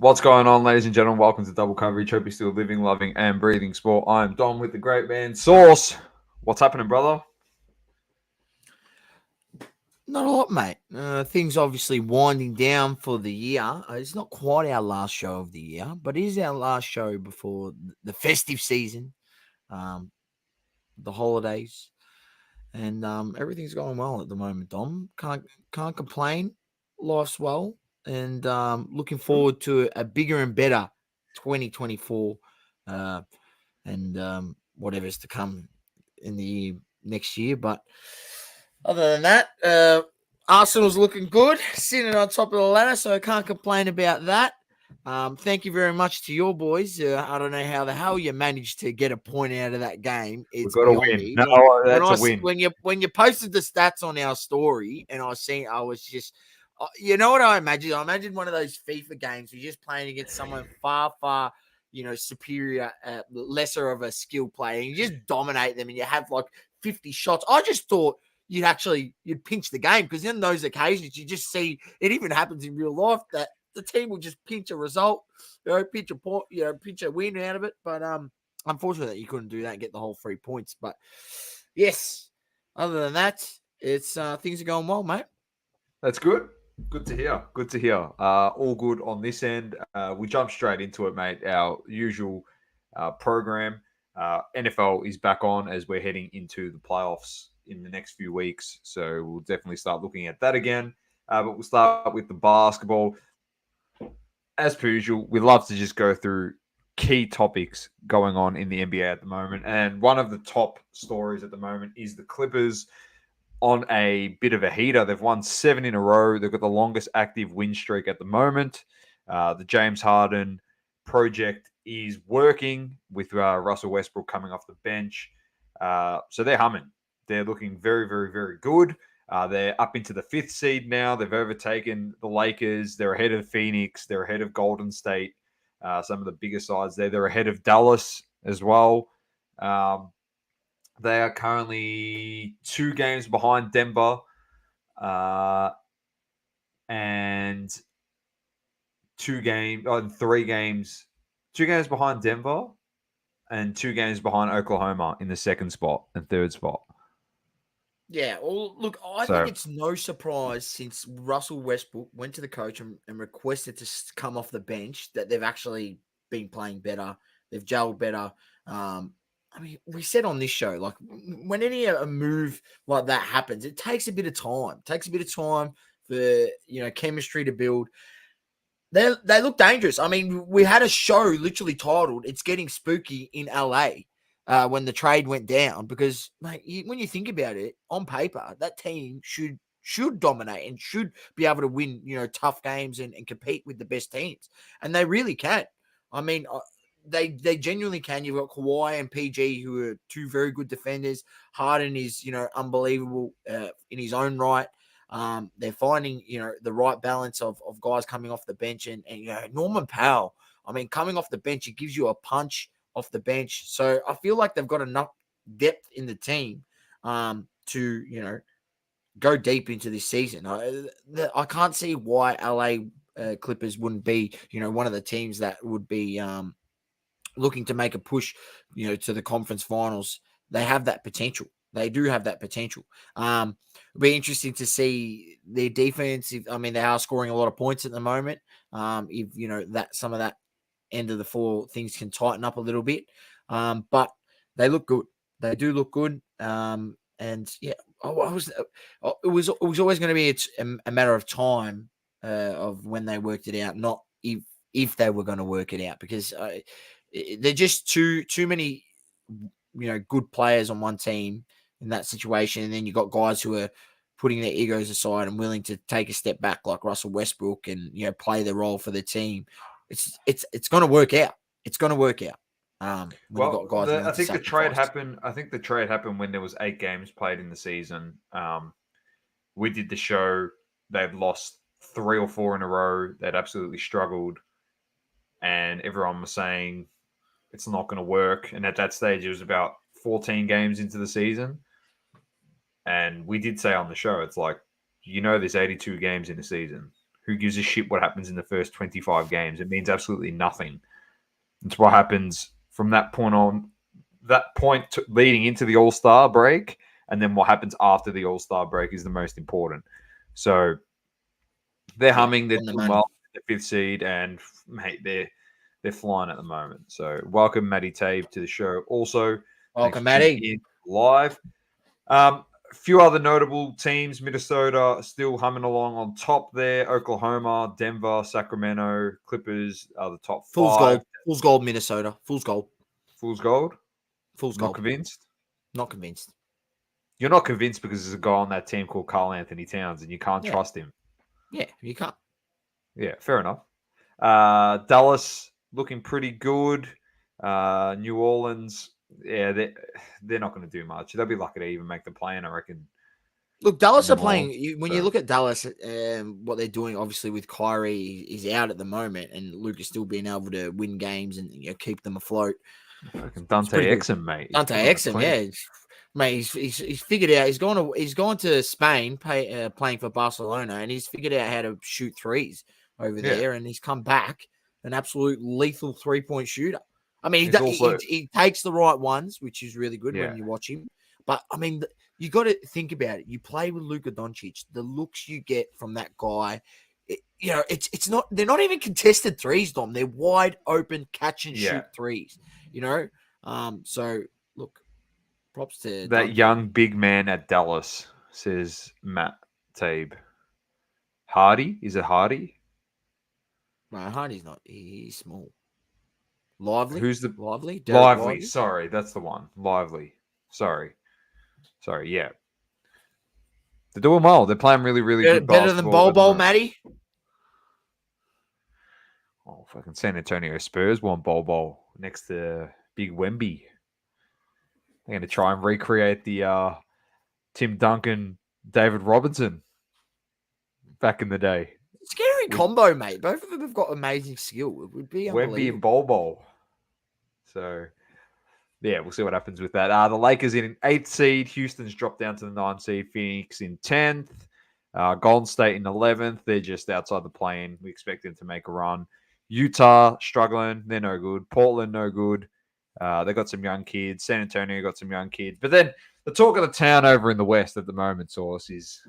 What's going on, ladies and gentlemen? Welcome to Double Coverage. Hope you're still living, loving, and breathing sport. I'm Dom with the great man, Sauce. What's happening, brother? Not a lot, mate. Things obviously winding down for the year. It's not quite our last show of the year, but it is our last show before the festive season, um, the holidays, and everything's going well at the moment. Dom can't complain. Life's well, and looking forward to a bigger and better 2024, uh, and whatever's to come in the next year. But other than that, Arsenal's looking good, sitting on top of the ladder, so I can't complain about that. Thank you very much to your boys. I don't know how the hell you managed to get a point out of that game. We've It's got to beyond win. me. No, that's a win. When you posted the stats on our story, and I was just, you know what I imagine? I imagine one of those FIFA games where you're just playing against someone far, superior, lesser of a skill player, and you just dominate them, and you have like 50 shots. I just thought you'd pinch the game, because in those occasions you just see it even happens in real life that the team will just pinch a result, pinch a point, pinch a win out of it. But unfortunately you couldn't do that and get the whole 3 points. But yes, other than that, it's things are going well, mate. That's good. Good to hear. Good to hear. All good on this end. We jump straight into it, mate. Our usual program. NFL is back on as we're heading into the playoffs in the next few weeks. So we'll definitely start looking at that again. But we'll start with the basketball. As per usual, we love to just go through key topics going on in the NBA at the moment. And one of the top stories at the moment is the Clippers on a bit of a heater. They've won 7 in a row. They've got the longest active win streak at the moment. The James Harden project is working with Russell Westbrook coming off the bench. So they're humming. They're looking very, very, very good. They're up into the 5th seed now. They've overtaken the Lakers. They're ahead of Phoenix. They're ahead of Golden State. Some of the bigger sides there. They're ahead of Dallas as well. They are currently 2 games behind Denver, and 3 games, 2 games behind Denver, and 2 games behind Oklahoma in the 2nd spot and 3rd spot. Yeah, well, look, I think it's no surprise since Russell Westbrook went to the coach and requested to come off the bench that they've actually been playing better. They've gelled better. We said on this show, like when a move like that happens, it takes a bit of time. It takes a bit of time for chemistry to build. They look dangerous. I mean, we had a show literally titled "It's Getting Spooky in LA." When the trade went down, because mate, when you think about it, on paper, that team should dominate and should be able to win, tough games and compete with the best teams, and they really can. I mean, they genuinely can. You've got Kawhi and PG, who are 2 very good defenders. Harden is unbelievable in his own right. They're finding the right balance of guys coming off the bench, and Norman Powell. I mean, coming off the bench, it gives you a punch off the bench. So I feel like they've got enough depth in the team to go deep into this season. I can't see why LA Clippers wouldn't be one of the teams that would be looking to make a push to the conference finals. They have that potential. They do have that potential. It'll be interesting to see their defense. They are scoring a lot of points at the moment. If that some of that end of the floor things can tighten up a little bit, but they look good. They do look good. And yeah, it was always going to be a matter of time of when they worked it out, not if they were going to work it out, because they're just too many good players on one team in that situation, and then you got guys who are putting their egos aside and willing to take a step back, like Russell Westbrook, and play the role for the team. It's going to work out. It's going to work out. I think the trade happened. I think the trade happened when there was 8 games played in the season. We did the show. They've lost 3 or 4 in a row. They'd absolutely struggled, and everyone was saying it's not going to work. And at that stage, it was about 14 games into the season, and we did say on the show, it's like, there's 82 games in a season. Who gives a shit what happens in the first 25 games? It means absolutely nothing. It's what happens from that point on, leading into the All-Star break, and then what happens after the All-Star break is the most important. So they're humming, they're doing well, the 5th seed, and mate, they're flying at the moment. So welcome, Matty Tabe, to the show. Also, welcome, Matty, live. A few other notable teams. Minnesota still humming along on top there. Oklahoma, Denver, Sacramento, Clippers are the top 5. Fool's gold, Minnesota. Fool's gold. Fool's gold? Fool's gold. Not convinced? Not convinced. You're not convinced because there's a guy on that team called Karl Anthony Towns and you can't trust him. Yeah, you can't. Yeah, fair enough. Dallas looking pretty good. New Orleans, yeah, they're not going to do much. They'll be lucky to even make the play-in, I reckon. Look, Dallas are playing. When you look at Dallas, what they're doing, obviously with Kyrie is out at the moment, and Luke is still being able to win games and keep them afloat. Dante Exum, mate. Dante Exum, yeah, mate. He's figured out. He's gone to Spain, playing for Barcelona, and he's figured out how to shoot threes over there, and he's come back an absolute lethal 3-point shooter. I mean, he takes the right ones, which is really good when you watch him. But I mean, you got to think about it. You play with Luka Doncic, the looks you get from that guy, it's not. They're not even contested threes, Dom. They're wide open catch and shoot threes. So look, props to that young big man at Dallas, says Matt Tabe. Hardy? Is it Hardy? No, Hardy's not. He's small. Lively? Who's the Lively? Lively. Sorry, that's the one. Lively. Sorry, yeah. They're doing well. They're playing really, really good basketball. Better than Bol, Matty? Oh, fucking San Antonio Spurs won Bol next to Big Wemby. They're going to try and recreate the Tim Duncan, David Robinson back in the day. Scary combo, mate. Both of them have got amazing skill. It would be unbelievable. Wemby and Bol. So, yeah, we'll see what happens with that. The Lakers in 8th seed. Houston's dropped down to the 9th seed. Phoenix in 10th. Golden State in 11th. They're just outside the play-in. We expect them to make a run. Utah struggling. They're no good. Portland, no good. They got some young kids. San Antonio got some young kids. But then the talk of the town over in the West at the moment, Source, is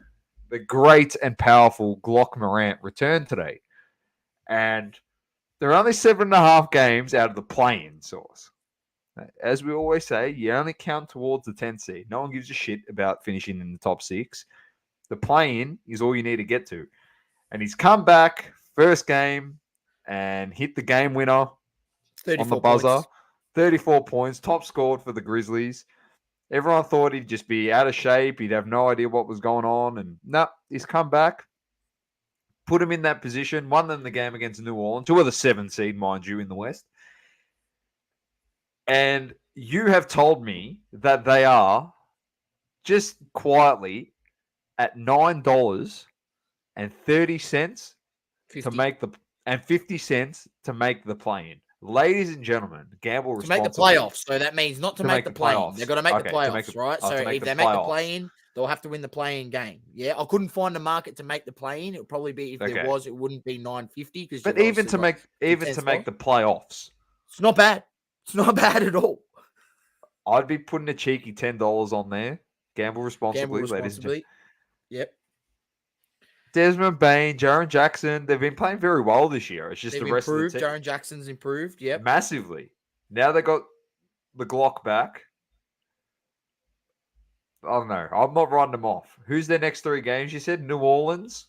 the great and powerful Glock Morant returned today. And there are only 7.5 games out of the play-in, Source. As we always say, you only count towards the 10th seed. No one gives a shit about finishing in the top 6. The play-in is all you need to get to. And he's come back, first game, and hit the game winner on the buzzer. Points. 34 points, top scored for the Grizzlies. Everyone thought he'd just be out of shape. He'd have no idea what was going on. And no, he's come back, put him in that position, won them the game against New Orleans, who are the 7th seed, mind you, in the West. And you have told me that they are just quietly at $9.30 to make the 50 cents to make the play-in. Ladies and gentlemen, gamble responsibly. To make the playoffs. So that means not to make the play-in. They've got to make the playoffs, right? So if they make the play-in, they'll have to win the play-in game. Yeah, I couldn't find a market to make the play-in. It would probably be, if there was, it wouldn't be $9.50. But even to make the playoffs. It's not bad. It's not bad at all. I'd be putting a cheeky $10 on there. Gamble responsibly, ladies and gentlemen. Yep. Desmond Bain, Jaren Jackson, they've been playing very well this year. It's just the rest of the team. Jaren Jackson's improved, yep. Massively. Now they got the Glock back. I don't know. I'm not writing them off. Who's their next 3 games? You said New Orleans?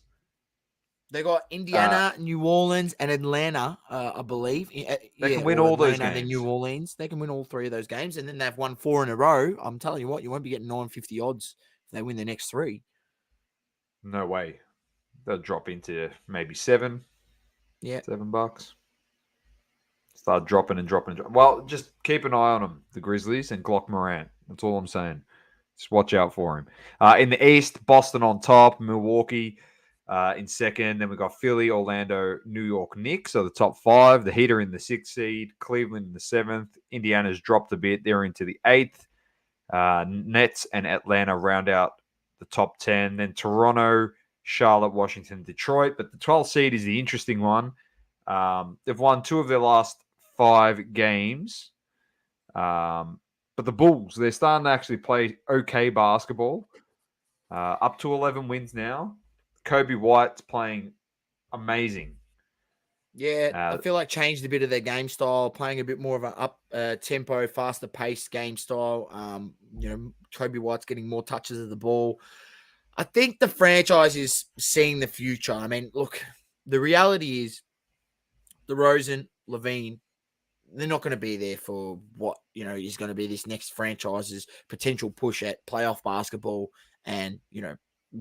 They got Indiana, New Orleans, and Atlanta, I believe. They can win all those games. And New Orleans. They can win all 3 of those games, and then they've won 4 in a row. I'm telling you what, you won't be getting 950 odds if they win the next 3. No way. They'll drop into maybe 7. Yeah. $7. Start dropping. Well, just keep an eye on them, the Grizzlies and Glock Morant. That's all I'm saying. Just watch out for him. In the East, Boston on top, Milwaukee in 2nd. Then we've got Philly, Orlando, New York Knicks. So the top 5. The Heat are in the 6th seed. Cleveland in the 7th. Indiana's dropped a bit. They're into the 8th. Nets and Atlanta round out the top 10. Then Toronto, Charlotte, Washington, Detroit. But the 12th seed is the interesting one. They've won 2 of their last 5 games. But the Bulls, they're starting to actually play okay basketball. Up to 11 wins now. Kobe White's playing amazing. Yeah, I feel like changed a bit of their game style, playing a bit more of an up tempo, faster paced game style. Kobe White's getting more touches of the ball. I think the franchise is seeing the future. I mean, look, the reality is DeRozan, LaVine, they're not going to be there for what, is going to be this next franchise's potential push at playoff basketball and,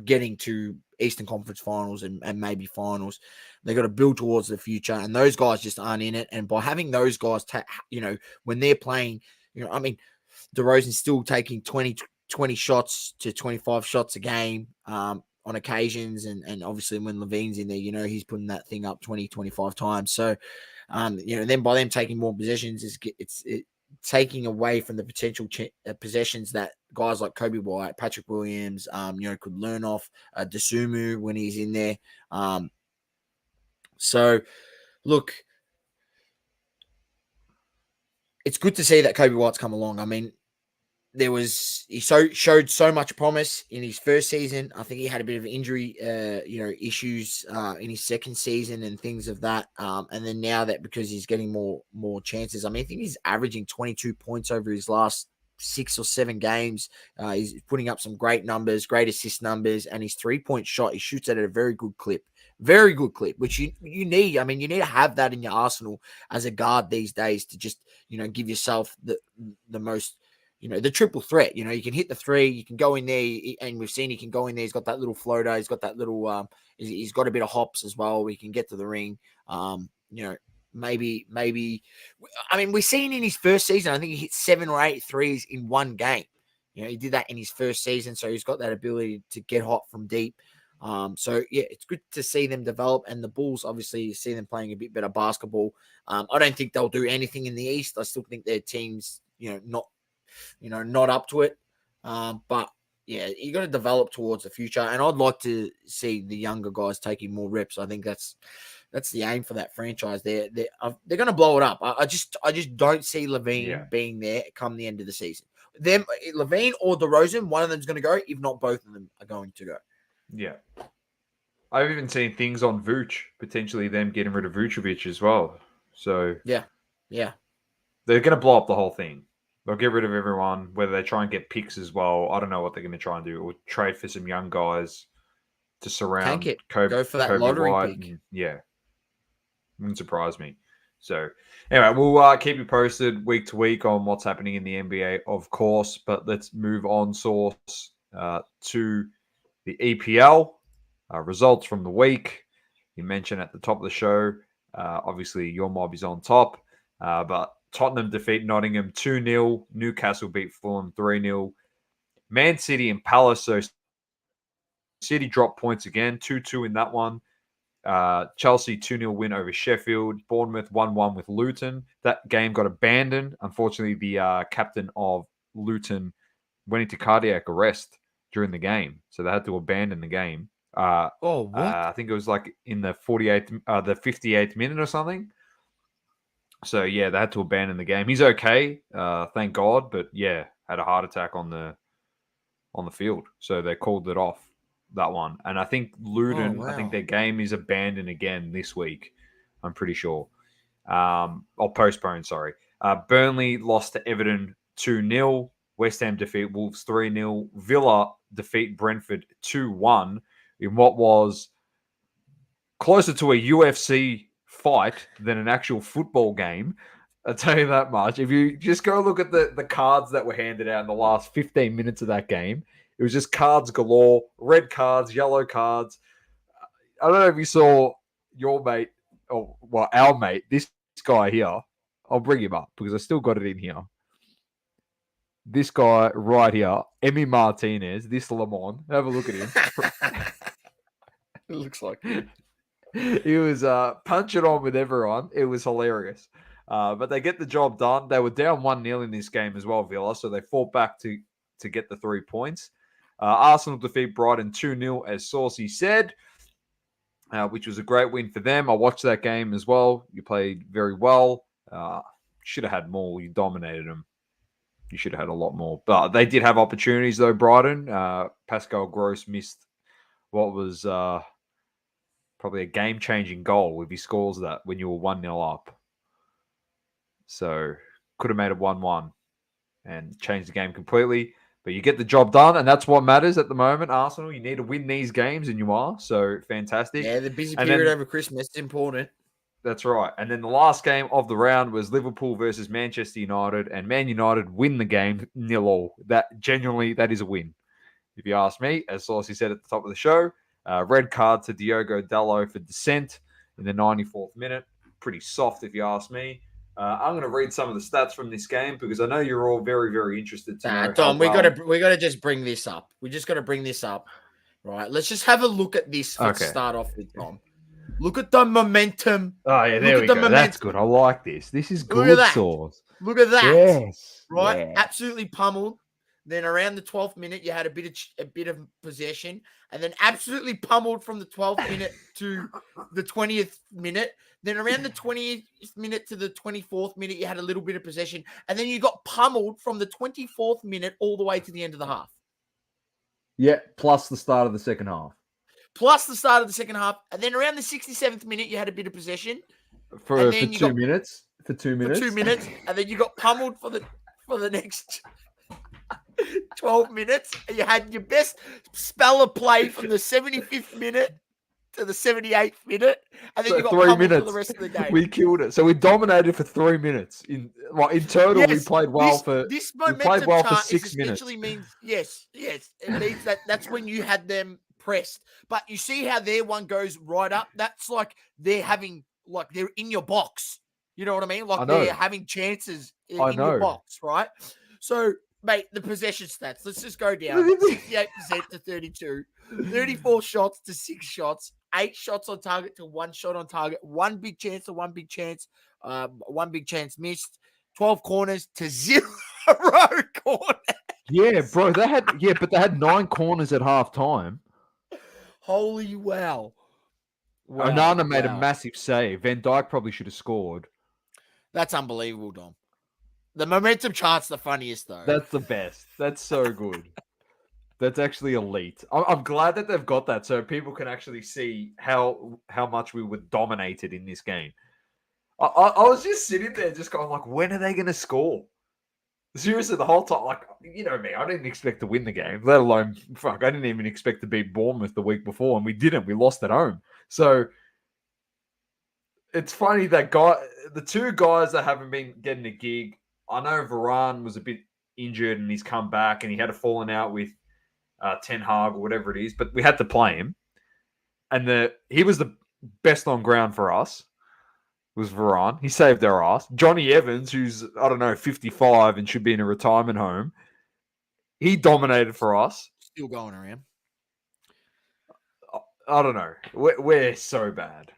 getting to Eastern Conference finals and maybe finals. They got to build towards the future, and those guys just aren't in it. And by having those guys, when they're playing, DeRozan's still taking 20 shots to 25 shots a game on occasions. And obviously when LaVine's in there, he's putting that thing up 20, 25 times. So, then by them taking more possessions, it's taking away from the potential possessions that guys like Kobe White, Patrick Williams, could learn off Desumu when he's in there. So, look, it's good to see that Kobe White's come along. I mean, he showed so much promise in his first season. I think he had a bit of injury, issues in his second season and things of that. And then now that because he's getting more chances, I mean, I think he's averaging 22 points over his last 6 or 7 games. He's putting up some great numbers, great assist numbers, and his 3-point shot, he shoots it at a very good clip, which you need. I mean, you need to have that in your arsenal as a guard these days to just, give yourself the most, the triple threat. You can hit the 3, you can go in there, and we've seen he can go in there. He's got that little floater. He's got that little, he's got a bit of hops as well. He can get to the ring. Maybe, I mean, we've seen in his first season, I think he hit 7 or 8 threes in one game. He did that in his first season. So he's got that ability to get hot from deep. So yeah, it's good to see them develop, and the Bulls obviously see them playing a bit better basketball. I don't think they'll do anything in the East. I still think their team's, not up to it. But yeah, you got to develop towards the future, and I'd like to see the younger guys taking more reps. I think that's the aim for that franchise. They're going to blow it up. I just don't see LaVine being there come the end of the season. Them, LaVine or DeRozan, one of them's going to go. If not, both of them are going to go. Yeah. I've even seen things on Vooch, potentially them getting rid of Vucevic as well. So yeah, they're going to blow up the whole thing. They'll get rid of everyone, whether they try and get picks as well. I don't know what they're going to try and do, or trade for some young guys to surround Kobe. Go for that Kobe lottery White. pick. Yeah, wouldn't surprise me. So anyway, we'll keep you posted week to week on what's happening in the NBA, of course. But let's move on, Source, to the EPL results from the week. You mentioned at the top of the show, obviously your mob is on top, but Tottenham defeat Nottingham 2-0. Newcastle beat Fulham 3-0. Man City and Palace, so City dropped points again, 2-2 in that one. Chelsea 2-0 win over Sheffield. Bournemouth 1-1 with Luton. That game got abandoned. Unfortunately, the captain of Luton went into cardiac arrest during the game, so they had to abandon the game. What? I think it was like in the 58th minute or something. So yeah, they had to abandon the game. He's okay, thank God, but yeah, had a heart attack on the field, so they called it off, that one. And I think Luton, I think their game is abandoned again this week. I'm pretty sure, or postponed. Sorry. Burnley lost to Everton 2-0. West Ham defeat Wolves 3-0. Villa defeat Brentford 2-1 in what was closer to a UFC fight than an actual football game. I'll tell you that much. If you just go look at the cards that were handed out in the last 15 minutes of that game, it was just cards galore, red cards, yellow cards. I don't know if you saw your mate, or well, our mate, this guy here. I'll bring him up because I still got it in here. This guy right here, Emi Martinez, this Lemon. Have a look at him. It looks like he was punching on with everyone. It was hilarious. But they get the job done. They were down 1-0 in this game as well, Villa, so they fought back to get the 3 points. Arsenal defeat Brighton 2-0, as Saucy said, which was a great win for them. I watched that game as well. You played very well. Should have had more. You dominated them. You should have had a lot more. But they did have opportunities, though, Brighton. Pascal Gross missed what was probably a game-changing goal if he scores that when you were 1-0 up. So could have made it 1-1 and changed the game completely. But you get the job done, and that's what matters at the moment, Arsenal. You need to win these games, and you are. So fantastic. Yeah, the busy period over Christmas is important. That's right. And then the last game of the round was Liverpool versus Manchester United, and Man United win the game 0-0. That is a win. If you ask me, as Saucy said at the top of the show, red card to Diogo Dalot for dissent in the 94th minute. Pretty soft, if you ask me. I'm going to read some of the stats from this game because I know you're all very, very interested to know. Tom, we got to just bring this up. We just got to bring this up, right? Let's just have a look at this to start off with, Tom. Look at the momentum. Oh yeah, there we go. That's good. I like this. This is good. Look at that. Sauce. Look at that. Yes. Right. Yeah. Absolutely pummeled. Then around the 12th minute, you had a bit of possession, and then absolutely pummeled from the 12th minute to the 20th minute. Then around the 20th minute to the 24th minute, you had a little bit of possession, and then you got pummeled from the 24th minute all the way to the end of the half. Yeah, plus the start of the second half. And then around the 67th minute, you had a bit of possession. For 2 minutes. For 2 minutes. For 2 minutes, and then you got pummeled for the next 12 minutes. And you had your best spell of play from the 75th minute to the 78th minute, and then you got 3 minutes for the rest of the game. We killed it. So we dominated for 3 minutes. In total, yes, we played well for 6 minutes. Means yes. It means that's when you had them pressed. But you see how their one goes right up? That's like they're in your box. You know what I mean? Like they're having chances in your box, right? So, mate, the possession stats. Let's just go down. 68% to 32. 34 shots to 6 shots. 8 shots on target to 1 shot on target. 1 big chance to 1 big chance. 1 big chance missed. 12 corners to 0 corners. Yeah, bro. But they had 9 corners at half time. Holy wow. Onana made a massive save. Van Dijk probably should have scored. That's unbelievable, Dom. The momentum chart's the funniest, though. That's the best. That's so good. That's actually elite. I'm glad that they've got that so people can actually see how much we were dominated in this game. I was just sitting there just going like, when are they going to score? Seriously, the whole time, like, you know me, I didn't expect to win the game, let alone, I didn't even expect to beat Bournemouth the week before, and we didn't. We lost at home. So, it's funny that the 2 guys that haven't been getting a gig, I know Varane was a bit injured and he's come back and he had a falling out with Ten Hag or whatever it is, but we had to play him. And he was the best on ground for us. Was Varane. He saved our ass. Johnny Evans, who's, 55 and should be in a retirement home, he dominated for us. Still going around. I don't know. We're so bad.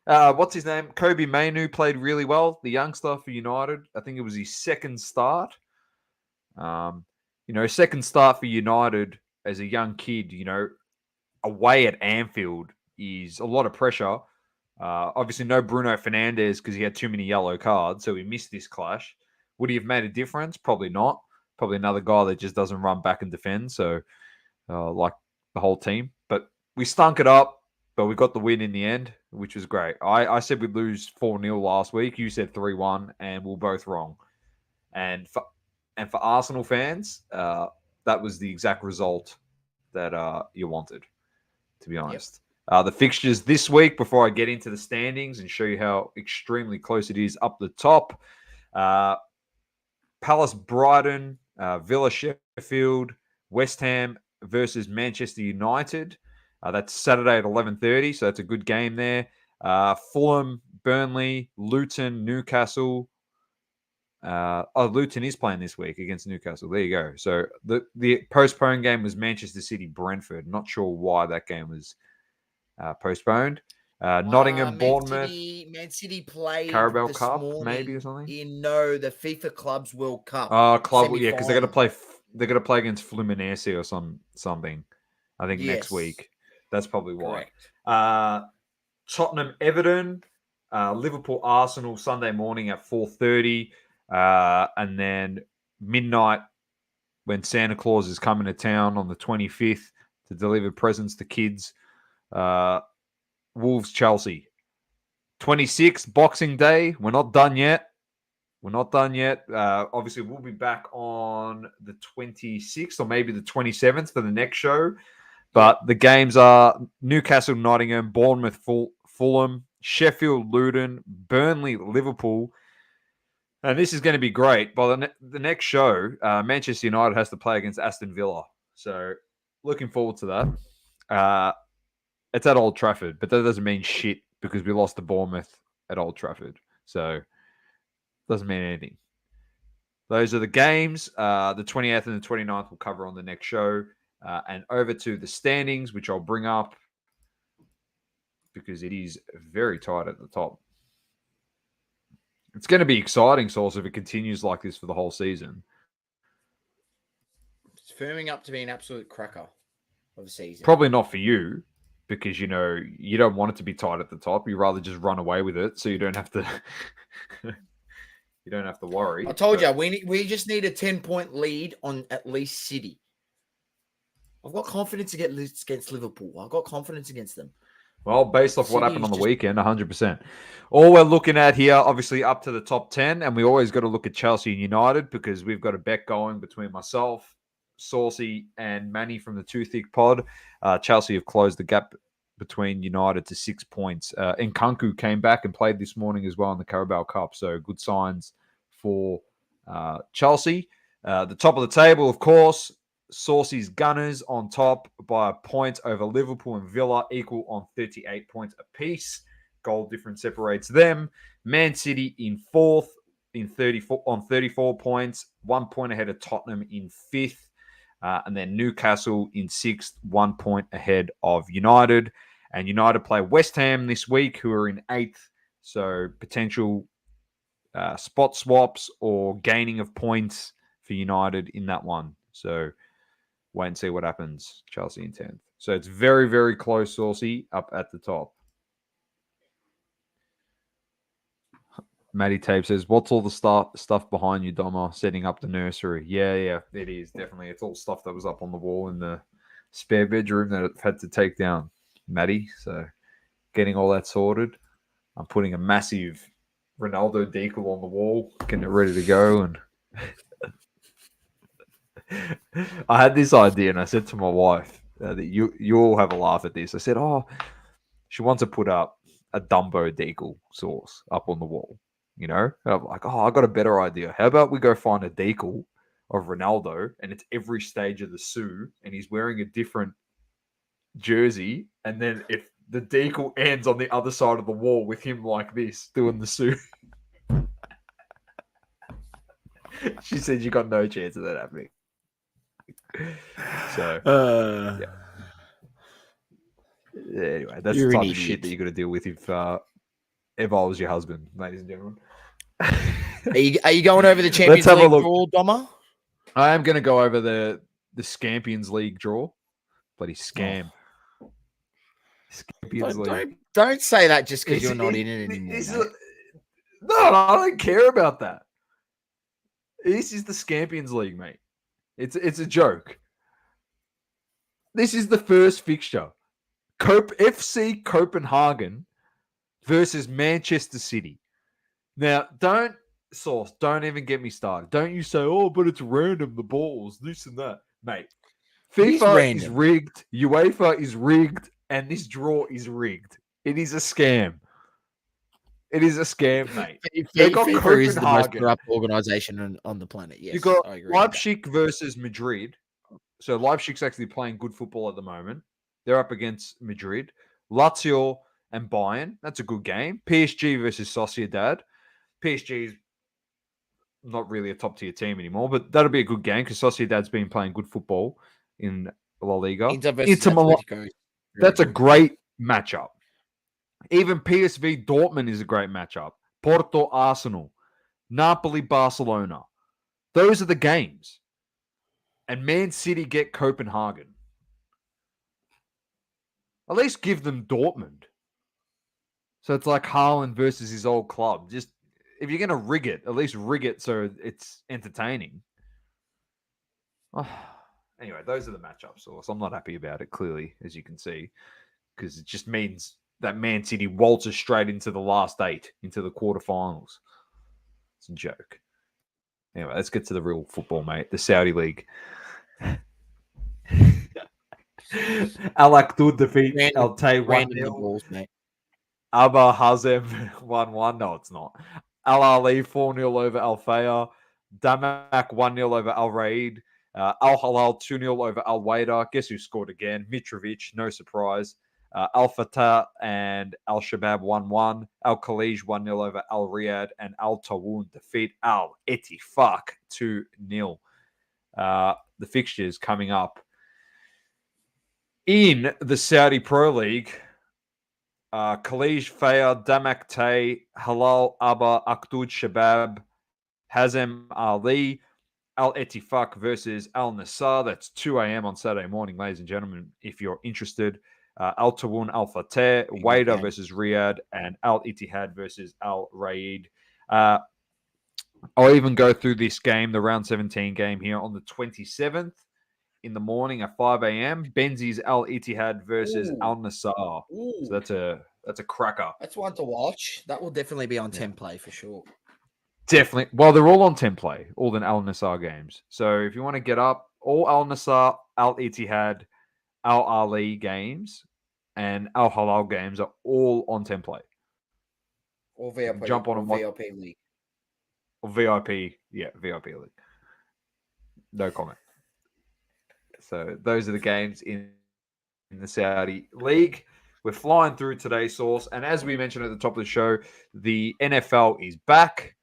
What's his name? Kobe Mainu played really well. The youngster for United. I think it was his second start. Second start for United as a young kid, away at Anfield is a lot of pressure. Obviously, no Bruno Fernandes because he had too many yellow cards, so we missed this clash. Would he have made a difference? Probably not. Probably another guy that just doesn't run back and defend, so like the whole team. But we stunk it up, but we got the win in the end, which was great. I said we'd lose 4-0 last week. You said 3-1, and we're both wrong. And for Arsenal fans, that was the exact result that you wanted, to be honest. Yep. The fixtures this week, before I get into the standings and show you how extremely close it is up the top. Palace, Brighton, Villa, Sheffield, West Ham versus Manchester United. That's Saturday at 11:30, so that's a good game there. Fulham, Burnley, Luton, Newcastle. Luton is playing this week against Newcastle. There you go. So the postponed game was Manchester City, Brentford. Not sure why that game was postponed. Nottingham, Bournemouth. Man City played Carabao Cup, maybe, or something. The FIFA Clubs World Cup. Club, yeah, because they're going to play. they're going to play against Fluminense or something. I think next week. That's probably why. Tottenham, Everton, Liverpool, Arsenal Sunday morning at 4:30, and then midnight when Santa Claus is coming to town on the 25th to deliver presents to kids. Wolves, Chelsea. 26th, Boxing Day. We're not done yet. Obviously, we'll be back on the 26th or maybe the 27th for the next show. But the games are Newcastle, Nottingham, Bournemouth, Fulham, Sheffield, Luton, Burnley, Liverpool. And this is going to be great. By the next show, Manchester United has to play against Aston Villa. So looking forward to that. It's at Old Trafford, but that doesn't mean shit because we lost to Bournemouth at Old Trafford. So doesn't mean anything. Those are the games. The 28th and the 29th we'll cover on the next show. And over to the standings, which I'll bring up because it is very tight at the top. It's going to be exciting, Sauce, if it continues like this for the whole season. It's firming up to be an absolute cracker of the season. Probably not for you because, you don't want it to be tight at the top. You rather just run away with it so you don't have to... You don't have to worry. I told you, we just need a 10-point lead on at least City. I've got confidence against Liverpool. I've got confidence against them. Well, based off what happened on the weekend, 100%. All we're looking at here, obviously up to the top 10, and we always got to look at Chelsea and United because we've got a bet going between myself, Saucy, and Manny from the Too Thick Pod. Chelsea have closed the gap between United to 6 points. Nkunku came back and played this morning as well in the Carabao Cup, so good signs for Chelsea. The top of the table, of course, Saucy's Gunners on top by a point over Liverpool and Villa, equal on 38 points apiece. Goal difference separates them. Man City in fourth on 34 points, 1 point ahead of Tottenham in fifth. And then Newcastle in sixth, 1 point ahead of United. And United play West Ham this week, who are in eighth. So potential spot swaps or gaining of points for United in that one. So wait and see what happens. Chelsea in 10th. So it's very, very close, Saucy, up at the top. Matty Tape says, what's all the stuff behind you, Doma, setting up the nursery? Yeah, it is, definitely. It's all stuff that was up on the wall in the spare bedroom that I've had to take down, Matty. So getting all that sorted. I'm putting a massive Ronaldo decal on the wall, getting it ready to go. And I had this idea, and I said to my wife that you all have a laugh at this. I said, she wants to put up a Dumbo decal source up on the wall. And I'm like, I got a better idea. How about we go find a decal of Ronaldo, and it's every stage of the Sue, and he's wearing a different jersey, and then if the decal ends on the other side of the wall with him like this, doing the Sue. She said you got no chance of that happening. So, yeah. Anyway, that's the type of shit that you got to deal with if I was your husband, ladies and gentlemen. Are you going over the Champions League draw, Doma? I am going to go over the Scampions League draw. Bloody scam. Scampions League. Don't say that just because you're not in it anymore. No, I don't care about that. This is the Scampions League, mate. It's a joke. This is the first fixture. FC Copenhagen versus Manchester City. Now, don't even get me started. Don't you say, but it's random, the balls, this and that. Mate, FIFA is rigged, UEFA is rigged, and this draw is rigged. It is a scam. It is a scam, mate. They got FIFA is the most corrupt organization on the planet. Yes, you got Leipzig versus Madrid. So Leipzig's actually playing good football at the moment. They're up against Madrid. Lazio and Bayern. That's a good game. PSG versus Sociedad. PSG is not really a top-tier team anymore, but that'll be a good game because Sociedad's been playing good football in La Liga. Inter Milan. That's a great matchup. Even PSV Dortmund is a great matchup. Porto Arsenal. Napoli Barcelona. Those are the games. and Man City get Copenhagen. At least give them Dortmund. So it's like Haaland versus his old club. Just if you're going to rig it, at least rig it so it's entertaining. Oh, anyway, those are the matchups. So I'm not happy about it, clearly, as you can see, because it just means that Man City waltzes straight into the last 8, into the quarterfinals. It's a joke. Anyway, let's get to the real football, mate. The Saudi League. Al Aktud defeat Al Tay 1-0. Balls, mate. Abba Hazem 1-1. No, it's not. Al Ali 4-0 over Al Fayha. Damak 1-0 over Al Raid. Al Halal 2-0 over Al Wada. Guess who scored again? Mitrovic, no surprise. Al Fatah and Al Shabab 1-1. Al Khalij 1-0 over Al Riyadh. And Al Tawun defeat Al Ettifaq 2-0. The fixtures coming up in the Saudi Pro League. Khalij, Fayha, Damak Tay, Halal, Abba, Aktud, Shabab, Hazem Ali, Al Ettifaq versus Al Nassr. That's 2 a.m. on Saturday morning, ladies and gentlemen, if you're interested. Al Tawun, Al Fateh, Wada versus Riyadh, and Al Ittihad versus Al Raid. I'll even go through this game, the round 17 game here, on the 27th in the morning at 5 a.m. Benzi's Al Ittihad versus Al Nassr. So that's a cracker. That's one to watch. That will definitely be on 10 play for sure. Definitely. Well, they're all on 10 play, all the Al Nassr games. So if you want to get up, all Al Nassr, Al Ittihad, Al Ali games, and Al Halal games are all on 10 play. Or VIP. Jump on or VIP league. Or VIP. Yeah, VIP league. No comment. So those are the games in the Saudi League. We're flying through today's source. And as we mentioned at the top of the show, the NFL is back.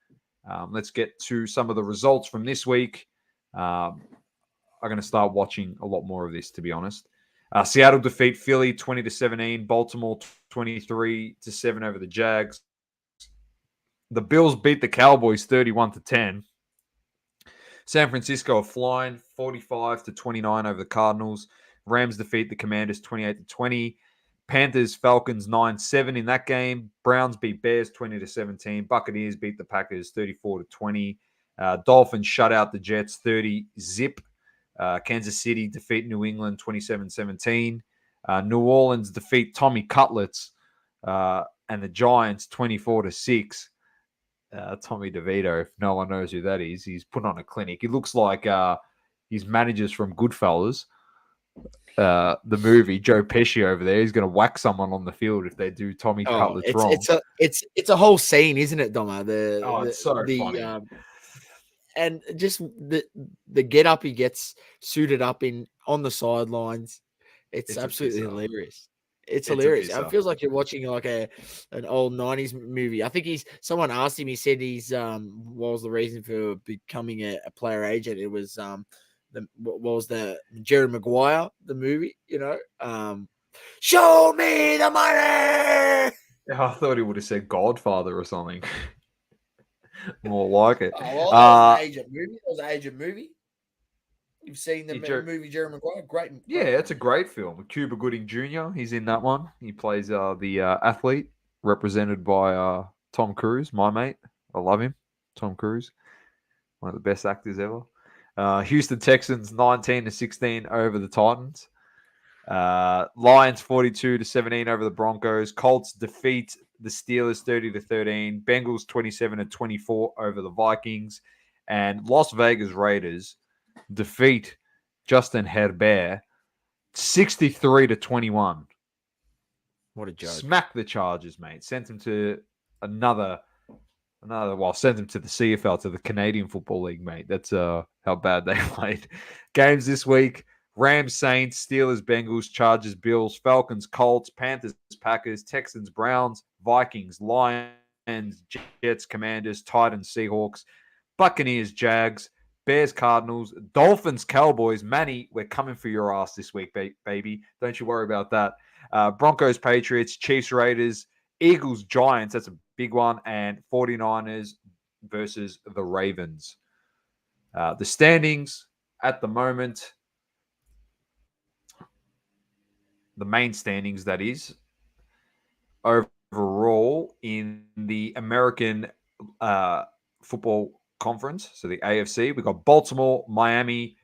Let's get to some of the results from this week. I'm going to start watching a lot more of this, to be honest. Seattle defeat Philly 20-17. Baltimore 23-7 over the Jags. The Bills beat the Cowboys 31-10. San Francisco are flying 45-29 over the Cardinals. Rams defeat the Commanders 28-20. Panthers, Falcons 9-7 in that game. Browns beat Bears 20-17. Buccaneers beat the Packers 34-20. Dolphins shut out the Jets 30-zip. Kansas City defeat New England 27-17. New Orleans defeat Tommy Cutlets and the Giants 24-6. Tommy DeVito, if no one knows who that is, he's put on a clinic. He looks like his managers from Goodfellas. The movie, Joe Pesci over there, he's going to whack someone on the field if they do Tommy Cutlets wrong. It's a whole scene, isn't it, Doma? It's so funny. And just the get up he gets suited up in on the sidelines, it's absolutely hilarious. It's hilarious. It feels like you're watching like an old 90s movie. I think someone asked him, he said what was the reason for becoming a player agent? It was what was the Jerry Maguire, the movie, show me the money. I thought he would have said Godfather or something. More like it. That was an agent movie. That was an agent movie. You've seen the movie Jerry Maguire? Great. Yeah, it's a great film. Cuba Gooding Jr., he's in that one. He plays the athlete represented by Tom Cruise, my mate. I love him. Tom Cruise. One of the best actors ever. Houston Texans 19-16 over the Titans. Lions 42-17 over the Broncos. Colts defeat the Steelers 30-13. Bengals 27-24 over the Vikings. And Las Vegas Raiders defeat Justin Herbert 63-21. What a joke. Smack the Chargers, mate. Sent him to sent him to the CFL, to the Canadian Football League, mate. That's how bad they played. Games this week: Rams, Saints, Steelers, Bengals, Chargers, Bills, Falcons, Colts, Panthers, Packers, Texans, Browns, Vikings, Lions, Jets, Commanders, Titans, Seahawks, Buccaneers, Jags, Bears, Cardinals, Dolphins, Cowboys. Manny, we're coming for your ass this week, baby. Don't you worry about that. Broncos, Patriots, Chiefs, Raiders, Eagles, Giants. That's a big one. And 49ers versus the Ravens. The standings at the moment, the main standings, that is, overall in the American Football Conference, so the AFC, we've got Baltimore, Miami,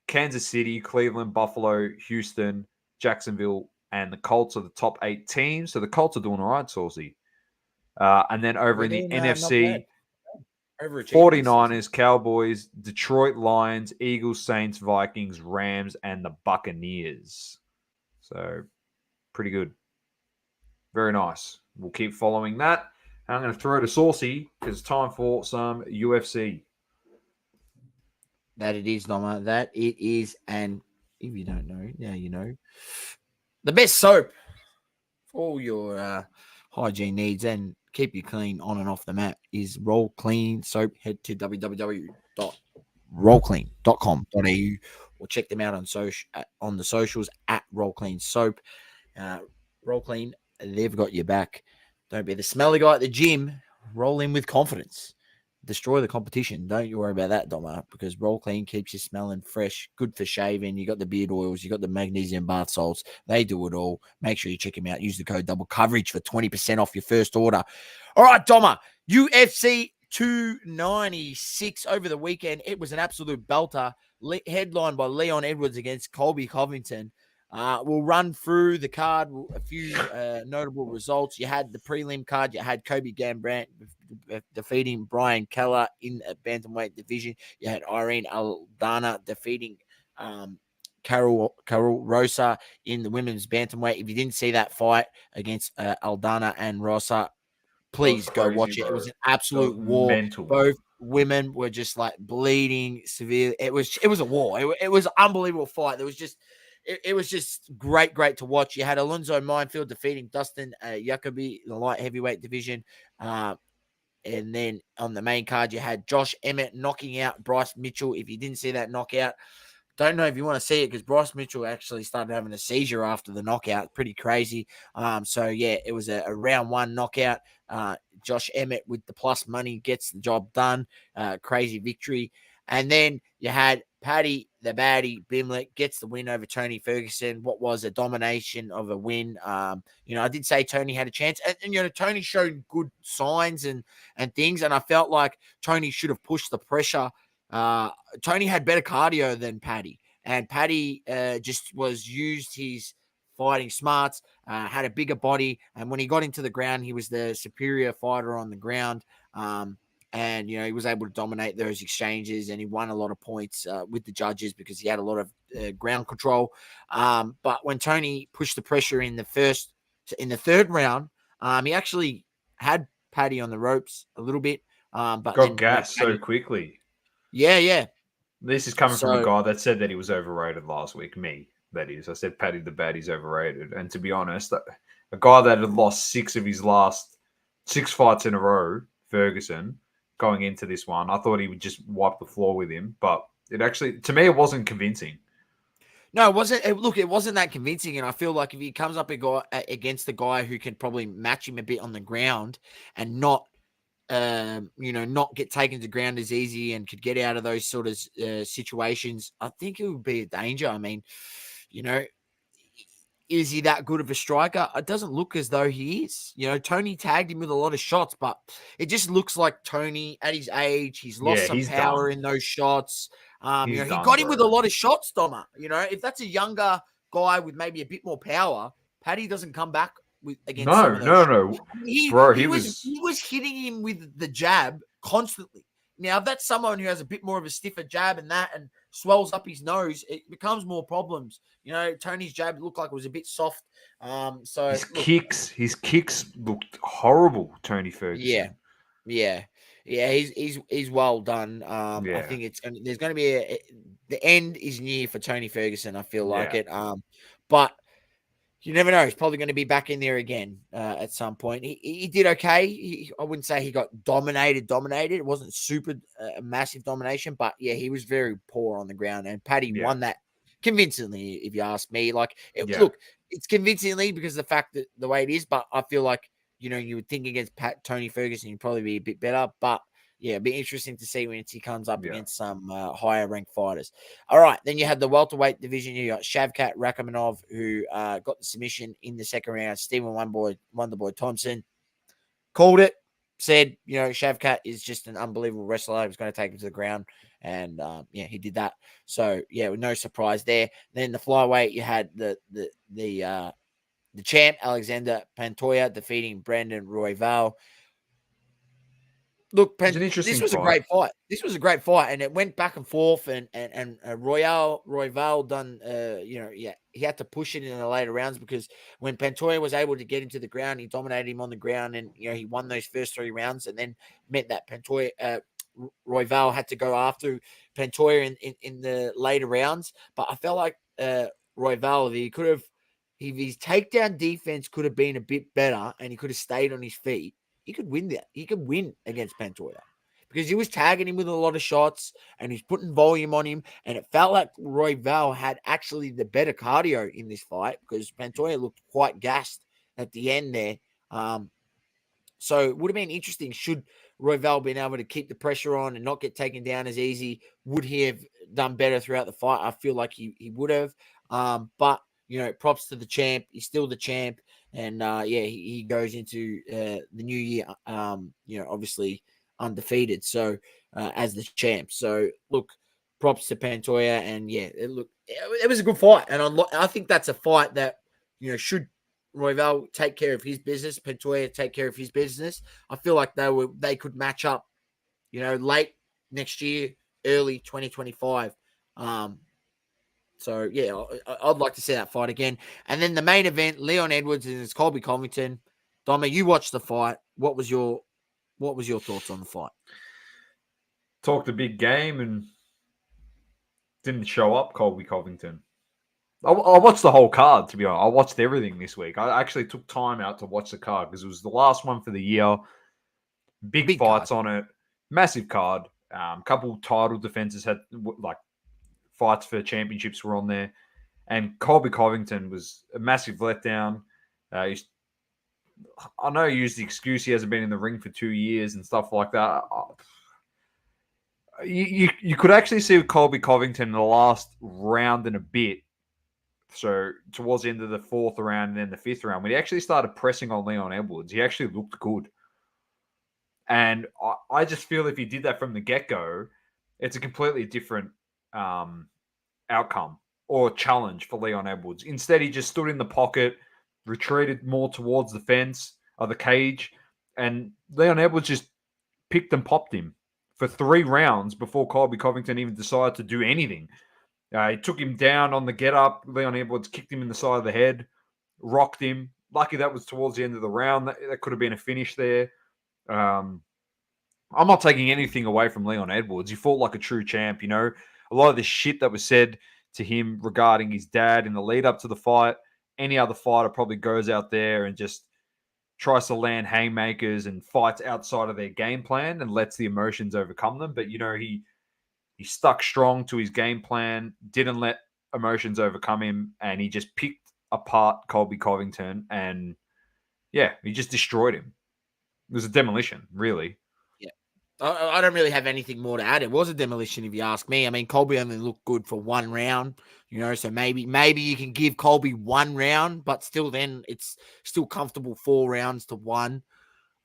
Kansas City, Cleveland, Buffalo, Houston, Jacksonville, and the Colts are the top 8 teams. So the Colts are doing all right, Saucy. And then over We're in the doing not bad. NFC, Overachieving this season. 49ers, Cowboys, Detroit Lions, Eagles, Saints, Vikings, Rams, and the Buccaneers. So pretty good. Very nice. We'll keep following that. And I'm going to throw to Saucy because it's time for some UFC. That it is, Doma. That it is. And if you don't know, now you know. The best soap for all your hygiene needs and keep you clean on and off the mat is Roll Clean Soap. Head to www.rollclean.com.au or check them out on the socials at Roll Clean Soap. Roll Clean, they've got your back. Don't be the smelly guy at the gym. Roll in with confidence. Destroy the competition. Don't you worry about that, Doma, because Roll Clean keeps you smelling fresh, good for shaving. You got the beard oils, you got the magnesium bath salts. They do it all. Make sure you check them out. Use the code double coverage for 20% off your first order. All right, Doma, UFC 296 over the weekend. It was an absolute belter, headlined by Leon Edwards against Colby Covington. We'll run through the card, a few notable results. You had the prelim card. You had Kobe Gambrandt defeating Brian Keller in a bantamweight division. You had Irene Aldana defeating Carol Rosa in the women's bantamweight. If you didn't see that fight against Aldana and Rosa, please go watch it. It was an absolute war. Mental. Both women were just like bleeding severe. It was a war. It was an unbelievable fight. There was just it was just great to watch. You had Alonzo Minefield defeating Dustin Jacoby in the light heavyweight division. And then on the main card, you had Josh Emmett knocking out Bryce Mitchell. If you didn't see that knockout, don't know if you want to see it because Bryce Mitchell actually started having a seizure after the knockout. Pretty crazy. So, yeah, it was a round one knockout. Josh Emmett with the plus money gets the job done. Crazy victory. And then you had Paddy, the baddie, Bimlett gets the win over Tony Ferguson. What was a domination of a win. I did say Tony had a chance. And Tony showed good signs and things. And I felt like Tony should have pushed the pressure. Tony had better cardio than Paddy. And Paddy just used his fighting smarts, had a bigger body. And when he got into the ground, he was the superior fighter on the ground. And, he was able to dominate those exchanges and he won a lot of points with the judges because he had a lot of ground control. But when Tony pushed the pressure in the third round, he actually had Paddy on the ropes a little bit. But got gassed so quickly. Yeah. This is coming from a guy that said that he was overrated last week. Me, that is. I said Paddy the Baddie's overrated. And to be honest, a guy that had lost 6 of his last 6 fights in a row, Ferguson, going into this one, I thought he would just wipe the floor with him. But it actually, to me, it wasn't convincing. No, it wasn't. Look, it wasn't that convincing. And I feel like if he comes up against a guy who can probably match him a bit on the ground and not get taken to ground as easy and could get out of those sort of situations, I think it would be a danger. I mean, is he that good of a striker? It doesn't look as though he is. Tony tagged him with a lot of shots, but it just looks like Tony, at his age, he's lost some power in those shots. He got him with a lot of shots, Doma. If that's a younger guy with maybe a bit more power, Paddy doesn't come back against some of those shots. He was hitting him with the jab constantly. Now, if that's someone who has a bit more of a stiffer jab and swells up his nose, it becomes more problems. Tony's jab looked like it was a bit soft. His kicks looked horrible, Tony Ferguson. Yeah. He's well done. I think there's going to be the end is near for Tony Ferguson. I feel like it. But you never know. He's probably going to be back in there again at some point. He did okay. I wouldn't say he got dominated. It wasn't super massive domination, but yeah, he was very poor on the ground. And Paddy won that convincingly, if you ask me. Look, it's convincingly because of the fact that the way it is. But I feel like you would think against Tony Ferguson, he'd probably be a bit better. But yeah, it'd be interesting to see when he comes up against some higher ranked fighters. All right, then you had the welterweight division. You got Shavkat Rakhmonov, who got the submission in the second round. Stephen Wonderboy Thompson called it, said, Shavkat is just an unbelievable wrestler. He was going to take him to the ground, and he did that. So no surprise there. Then the flyweight, you had the champ Alexander Pantoja defeating Brandon Royval. Look, this was a great fight. This was a great fight, and it went back and forth. And Royval done, he had to push it in the later rounds, because when Pantoja was able to get him to the ground, he dominated him on the ground, and he won those first 3 rounds, and then meant that Royval had to go after Pantoja in the later rounds. But I felt like Royval, if his takedown defense could have been a bit better, and he could have stayed on his feet, he could win that. He could win against Pantoja, because he was tagging him with a lot of shots, and he's putting volume on him. And it felt like Royval had actually the better cardio in this fight, because Pantoja looked quite gassed at the end there. So it would have been interesting. Should Royval been able to keep the pressure on and not get taken down as easy? Would he have done better throughout the fight? I feel like he would have. But props to the champ. He's still the champ. And he goes into the new year, obviously undefeated. So as the champ. So look, props to Pantoja, and it was a good fight. And I think that's a fight that should Royval take care of his business, Pantoja take care of his business. I feel like they could match up, late next year, early 2025. So, I'd like to see that fight again. And then the main event, Leon Edwards and Colby Covington. Doma, you watched the fight. What was your thoughts on the fight? Talked a big game and didn't show up, Colby Covington. I watched the whole card, to be honest. I watched everything this week. I actually took time out to watch the card, because it was the last one for the year. Big fights card on it. Massive card. Couple title defenses had, fights for championships were on there. And Colby Covington was a massive letdown. I know he used the excuse he hasn't been in the ring for 2 years and stuff like that. You could actually see with Colby Covington in the last round and a bit, so towards the end of the 4th round and then the 5th round, when he actually started pressing on Leon Edwards, he actually looked good. And I just feel if he did that from the get-go, it's a completely different outcome or challenge for Leon Edwards. Instead, he just stood in the pocket, retreated more towards the fence or the cage, and Leon Edwards just picked and popped him for 3 rounds before Colby Covington even decided to do anything. He took him down on the get-up. Leon Edwards kicked him in the side of the head, rocked him. Lucky that was towards the end of the round. That could have been a finish there. I'm not taking anything away from Leon Edwards. He fought like a true champ, A lot of the shit that was said to him regarding his dad in the lead-up to the fight, any other fighter probably goes out there and just tries to land haymakers and fights outside of their game plan and lets the emotions overcome them. But, he stuck strong to his game plan, didn't let emotions overcome him, and he just picked apart Colby Covington, and he just destroyed him. It was a demolition, really. Yeah. I don't really have anything more to add. It was a demolition, if you ask me. I mean, Colby only looked good for 1 round, so maybe you can give Colby 1 round, but still then it's still comfortable 4 rounds to 1.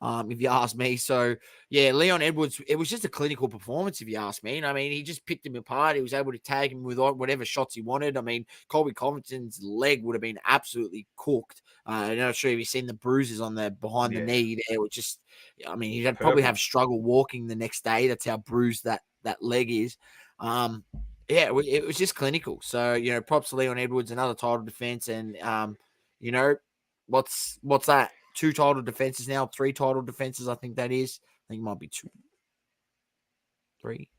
If you ask me. So, Leon Edwards, it was just a clinical performance, if you ask me. I mean, he just picked him apart. He was able to tag him with whatever shots he wanted. I mean, Colby Covington's leg would have been absolutely cooked. I'm not sure if you've seen the bruises on the behind the knee there, which just, he'd probably have struggle walking the next day. That's how bruised that leg is. It was just clinical. So, props to Leon Edwards, another title defense. And, what's that? 2 title defenses now, 3 title defenses. I think that is. I think it might be 2. 3.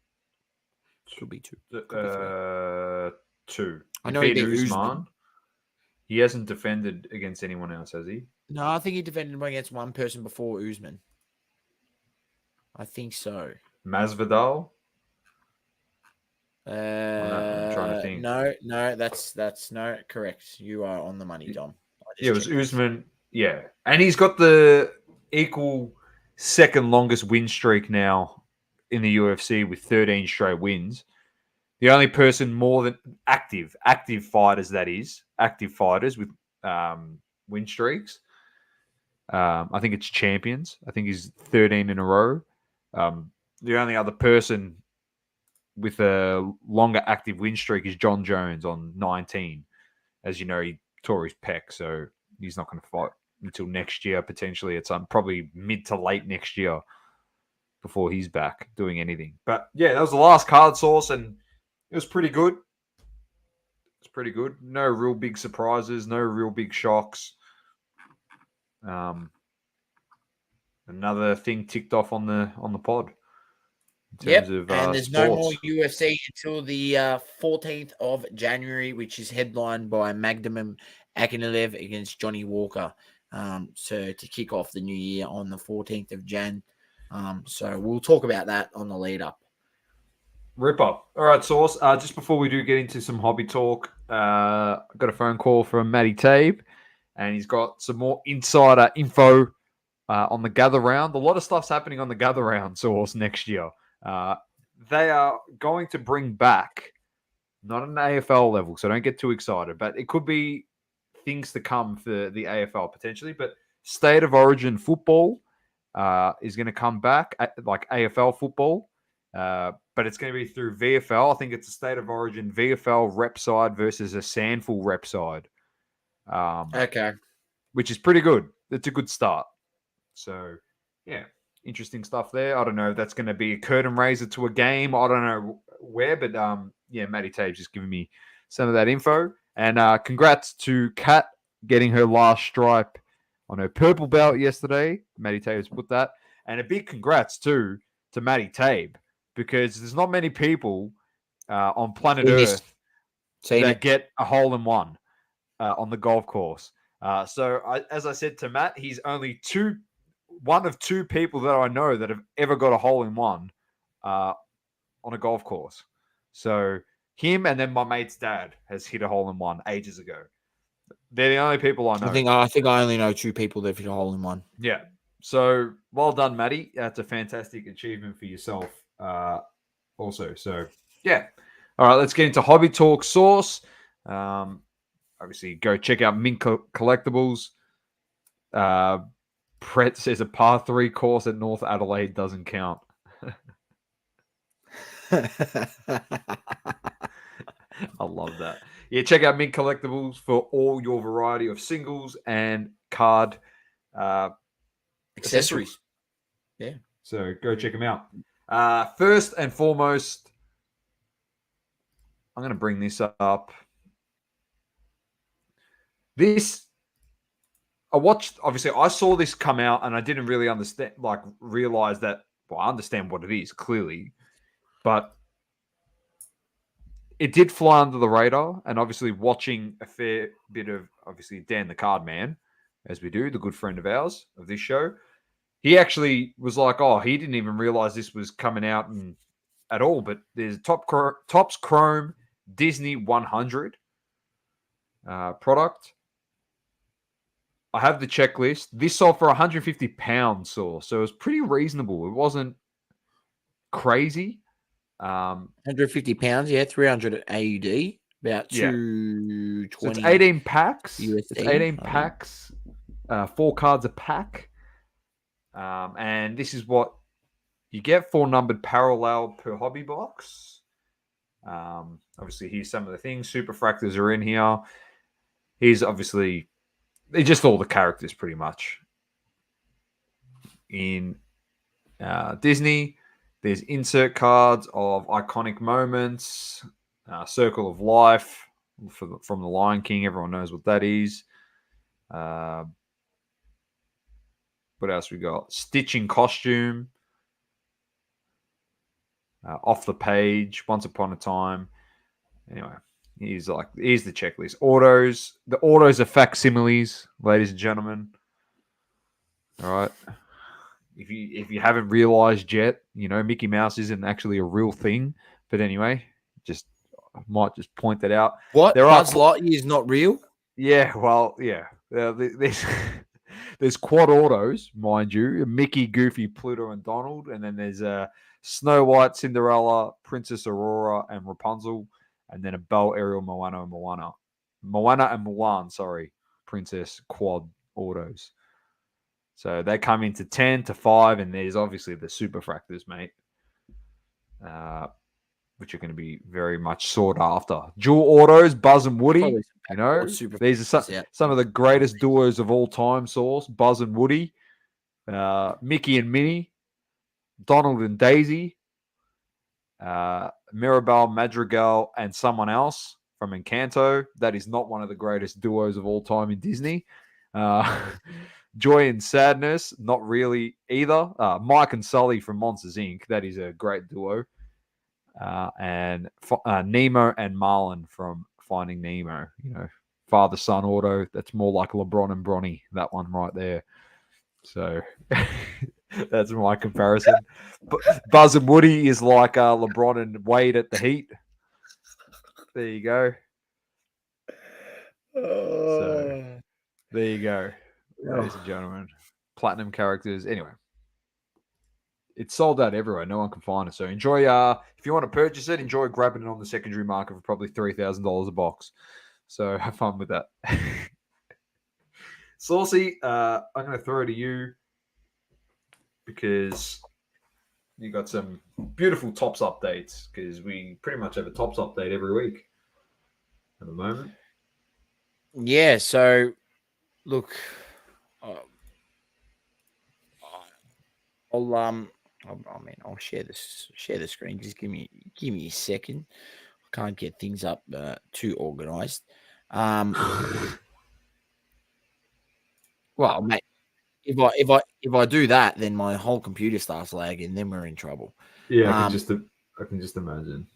Could be 2. Could be 2. I know he beat Usman. He hasn't defended against anyone else, has he? No, I think he defended against one person before Usman. I think so. Masvidal? I'm trying to think. No, that's no correct. You are on the money, Dom. It was Usman. Yeah, and he's got the equal second longest win streak now in the UFC with 13 straight wins. The only person more than active fighters, that is, active fighters with win streaks. I think it's champions. I think he's 13 in a row. The only other person with a longer active win streak is John Jones on 19. As you know, he tore his pec, so he's not going to fight until next year, potentially. It's probably mid to late next year before he's back doing anything. But yeah, that was the last card source, and it was pretty good. It's pretty good. No real big surprises, no real big shocks. Another thing ticked off on the pod. Yep, and there's no more UFC until the 14th of January, which is headlined by Magdamim Akhililev against Johnny Walker. So to kick off the new year on the 14th of Jan. So we'll talk about that on the lead up. Rip up. All right, Source. Just before we do get into some hobby talk, I got a phone call from Matty Tabe, and he's got some more insider info on the gather round. A lot of stuff's happening on the gather round, Source, next year. They are going to bring back, not an AFL level, so don't get too excited, but it could be things to come for the AFL potentially. But State of Origin football is going to come back, like AFL football, but it's going to be through VFL. I think it's a State of Origin VFL rep side versus a Sandful rep side. Okay. Which is pretty good. It's a good start. So, yeah. Interesting stuff there. I don't know if that's going to be a curtain raiser to a game. I don't know where, but yeah, Matty Tabe's just giving me some of that info. And congrats to Kat getting her last stripe on her purple belt yesterday. Matty Tabe's put that. And a big congrats too to Matty Tabe, because there's not many people on planet Earth that get a hole-in-one on the golf course. So as I said to Matt, he's only one of two people that I know that have ever got a hole-in-one on a golf course. So him and then my mate's dad has hit a hole-in-one ages ago. They're the only people I know. I think I only know two people that have hit a hole-in-one. Yeah. So well done, Matty. That's a fantastic achievement for yourself also. So, yeah. All right, let's get into Hobby Talk Source. Obviously, go check out Mint Collectables. Brett says a par 3 course at North Adelaide doesn't count. I love that. Yeah, check out Mint Collectables for all your variety of singles and card accessories. Yeah. So go check them out. First and foremost, I'm going to bring this up. I saw this come out and I didn't really realize that. Well, I understand what it is clearly, but it did fly under the radar. And obviously, watching a fair bit of Dan the Card Man, as we do, the good friend of ours of this show, he actually was like, "Oh, he didn't even realize this was coming out at all." But there's Topps Chrome Disney 100 product. I have the checklist. This sold for £150, so it was pretty reasonable. It wasn't crazy. £150, yeah, 300 AUD, about 220. So it's 18 packs. USD. It's 18 packs, 4 cards a pack. And this is what you get: 4 numbered parallel per hobby box. Obviously, here's some of the things. Super fractors are in here. Here's obviously just all the characters pretty much. In Disney, there's insert cards of iconic moments, Circle of Life from The Lion King. Everyone knows what that is. What else we got? Stitching costume. Off the page, Once Upon a Time. Anyway, here's the checklist. Autos. The autos are facsimiles, ladies and gentlemen. All right. If you haven't realized yet, Mickey Mouse isn't actually a real thing. But anyway, might just point that out. What? Buzz Lightyear is not real? Yeah, well, yeah. There's there's quad autos, mind you, Mickey, Goofy, Pluto, and Donald, and then there's Snow White, Cinderella, Princess Aurora, and Rapunzel, and then a Belle, Ariel, Moana, and Mulan, sorry, Princess quad autos. So they come into 10 to 5, and there's obviously the super fractors, mate, which are going to be very much sought after. Dual autos, Buzz and Woody. You know, these are some of the greatest duos of all time. Source, Buzz and Woody, Mickey and Minnie, Donald and Daisy, Mirabelle, Madrigal, and someone else from Encanto. That is not one of the greatest duos of all time in Disney. Joy and Sadness, not really either. Mike and Sully from Monsters Inc. That is a great duo. And Nemo and Marlin from Finding Nemo. You know, father-son auto. That's more like LeBron and Bronny. That one right there. So that's my comparison. Buzz and Woody is like LeBron and Wade at the Heat. There you go. So there you go, ladies and gentlemen. Platinum characters. Anyway, it's sold out everywhere. No one can find it. So enjoy. If you want to purchase it, enjoy grabbing it on the secondary market for probably $3,000 a box. So have fun with that. Saucy, I'm going to throw it to you because you got some beautiful tops updates, because we pretty much have a tops update every week at the moment. Yeah, so look, I'll share the screen. Just give me a second. I can't get things up too organized. Well, mate, if I do that, then my whole computer starts lagging. Then we're in trouble. Yeah, I can just imagine.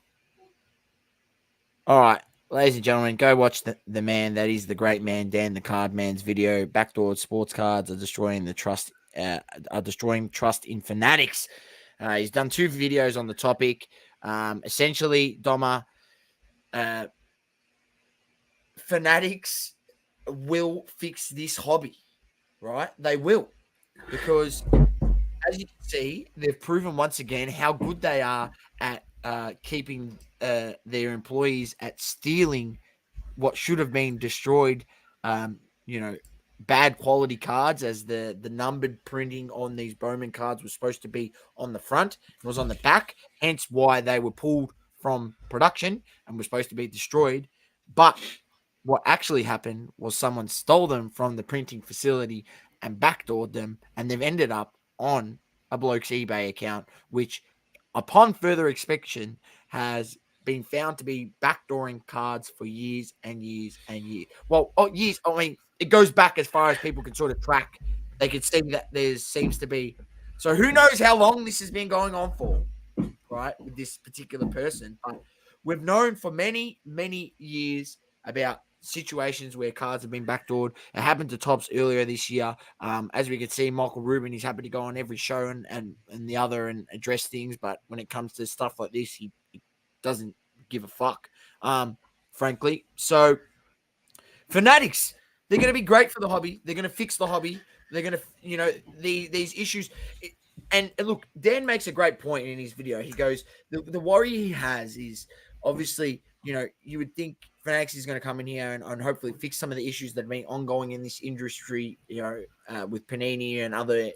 All right, ladies and gentlemen, go watch the man that is the great man, Dan the Card Man's video. Backdoor sports cards are destroying the trust. Are destroying trust in Fanatics. He's done 2 videos on the topic. Essentially, Doma, Fanatics will fix this hobby, right? They will, because as you can see, they've proven once again how good they are at keeping their employees at stealing what should have been destroyed, bad quality cards, as the numbered printing on these Bowman cards was supposed to be on the front. It was on the back, hence why they were pulled from production and were supposed to be destroyed. But what actually happened was someone stole them from the printing facility and backdoored them, and they've ended up on a bloke's eBay account, which upon further inspection has been found to be backdooring cards for years and years and years. Well, years. I mean, it goes back as far as people can sort of track. They can see that there seems to be. So who knows how long this has been going on for, right, with this particular person. But we've known for many, many years about situations where cards have been backdoored. It happened to Topps earlier this year. As we could see, Michael Rubin, he's happy to go on every show and the other and address things. But when it comes to stuff like this, he doesn't give a fuck, frankly. So Fanatics, they're going to be great for the hobby. They're going to fix the hobby. They're going to, these issues. And look, Dan makes a great point in his video. He goes, the worry he has is obviously, you would think Fanatics is going to come in here and hopefully fix some of the issues that have been ongoing in this industry, with Panini and other,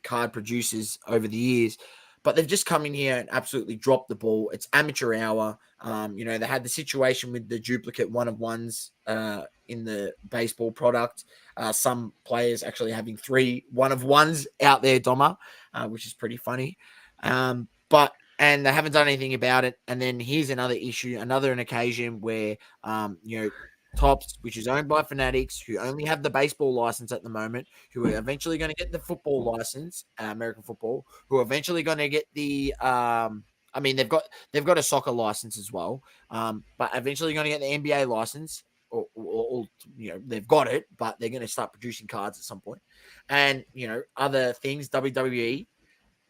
card producers over the years. But they've just come in here and absolutely dropped the ball. It's amateur hour. They had the situation with the duplicate one-of-ones in the baseball product. Some players actually having 3 one-of-ones out there, Doma, which is pretty funny. And they haven't done anything about it. And then here's another issue, an occasion where, Topps, which is owned by Fanatics, who only have the baseball license at the moment, who are eventually going to get the football license, American football, who are eventually going to get the, they've got a soccer license as well, but eventually going to get the NBA license, or they've got it, but they're going to start producing cards at some point, and other things, WWE,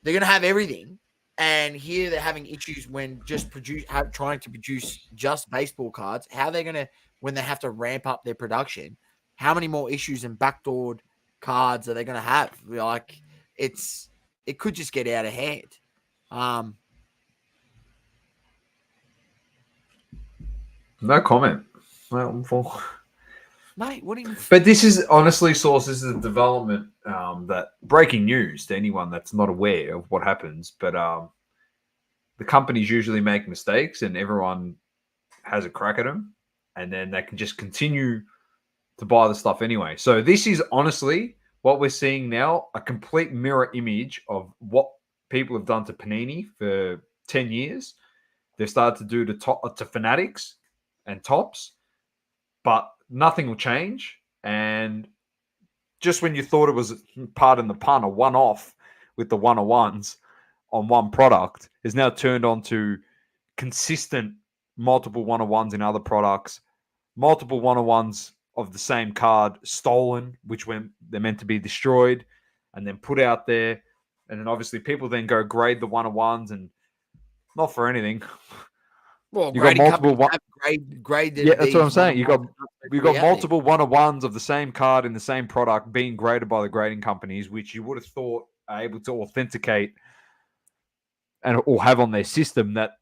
they're going to have everything. And here they're having issues when trying to produce just baseball cards. How they're going to, when they have to ramp up their production, how many more issues and backdoored cards are they going to have? Like, it could just get out of hand. No comment. Mate, what do you... But this is honestly, Source, this is a development that breaking news to anyone that's not aware of what happens. But the companies usually make mistakes and everyone has a crack at them. And then they can just continue to buy the stuff anyway. So this is honestly what we're seeing now, a complete mirror image of what people have done to Panini for 10 years. They've started to do to Fanatics and Tops, but nothing will change. And just when you thought it was, pardon the pun, a one-off with the 101s on one product, is now turned on to consistent multiple 101s in other products, multiple 101s of the same card stolen, which when they're meant to be destroyed and then put out there. And then obviously people then go grade the 101s and not for anything. Well, you got multiple grade. Yeah, that's what I'm saying. You got multiple 101s of the same card in the same product being graded by the grading companies, which you would have thought are able to authenticate and or have on their system that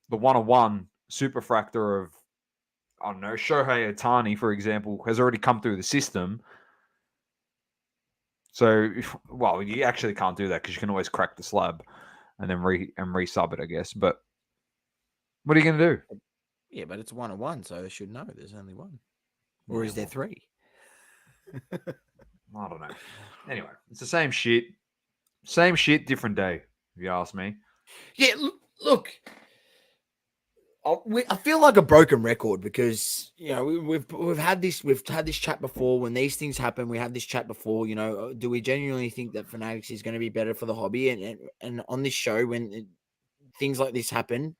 the 101 superfractor of, I don't know, Shohei Ohtani, for example, has already come through the system. So, well, you actually can't do that because you can always crack the slab and then resub it, I guess. But what are you going to do? Yeah, but it's 101, so they should know there's only one. Or is there three? I don't know. Anyway, it's the same shit. Same shit, different day, if you ask me. Yeah, look, I feel like a broken record because, you know, we've had this chat before. When these things happen, we had this chat before. You know, do we genuinely think that Fanatics is going to be better for the hobby? And on this show, when things like this happen,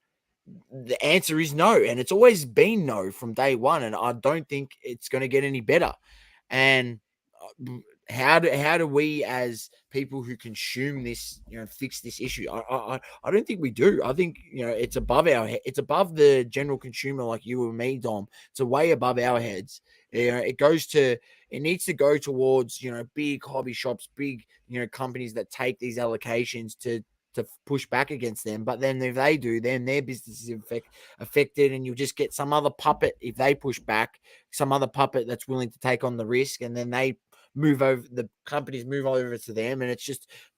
the answer is no, and it's always been no from day one. And I don't think it's going to get any better. And how do we, as people who consume this, you know, fix this issue? I don't think we do. I think, you know, it's above our head. It's above the general consumer like you or me, Dom. It's way above our heads. You know, it needs to go towards, you know, big hobby shops, big, you know, companies that take these allocations to push back against them. But then if they do, then their business is affected, and you'll just get some other puppet, if they push back, some other puppet that's willing to take on the risk, and then the companies move over to them, and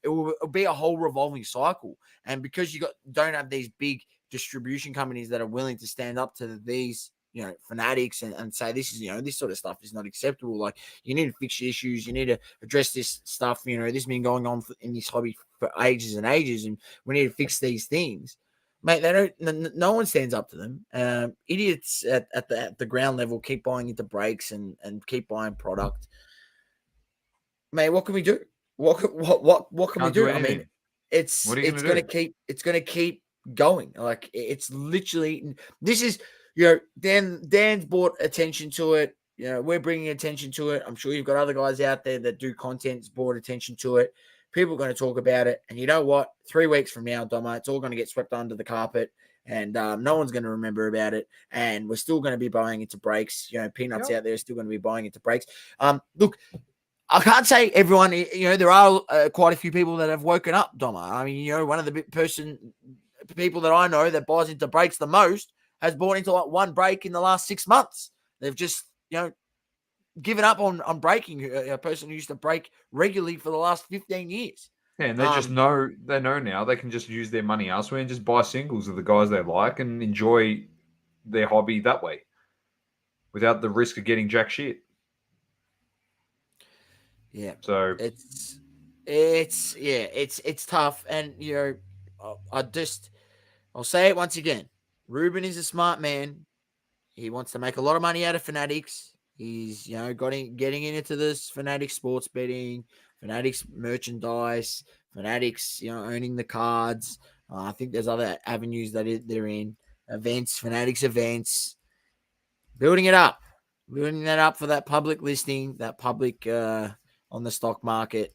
it'll be a whole revolving cycle. And because you don't have these big distribution companies that are willing to stand up to these, you know, Fanatics and say this is, you know, this sort of stuff is not acceptable. Like, you need to fix your issues, you need to address this stuff. You know, this has been going on in this hobby for ages and ages, and we need to fix these things. Mate, no one stands up to them. Idiots at the ground level keep buying into breaks and keep buying product. Mate, what can we do? What can we do? I mean, it's going to keep going. Like, it's literally, this is, you know, Dan's brought attention to it. You know, we're bringing attention to it. I'm sure you've got other guys out there that do content, brought attention to it. People are going to talk about it. And you know what? 3 weeks from now, Doma, it's all going to get swept under the carpet, and no one's going to remember about it. And we're still going to be buying into breaks. You know, peanuts out there are still going to be buying into breaks. Look, I can't say everyone, you know, there are quite a few people that have woken up, Doma. I mean, you know, one of the people that I know that buys into breaks the most has bought into like one break in the last 6 months. They've just, you know, given up on breaking. A person who used to break regularly for the last 15 years. Yeah, and they know now they can just use their money elsewhere and just buy singles of the guys they like and enjoy their hobby that way without the risk of getting jack shit. Yeah. So it's tough. And, you know, I'll say it once again. Ruben is a smart man. He wants to make a lot of money out of Fanatics. He's, you know, getting into this Fanatics sports betting, Fanatics merchandise, Fanatics, you know, owning the cards. I think there's other avenues that they're in. Events, Fanatics events. Building that up for that public listing, that public on the stock market.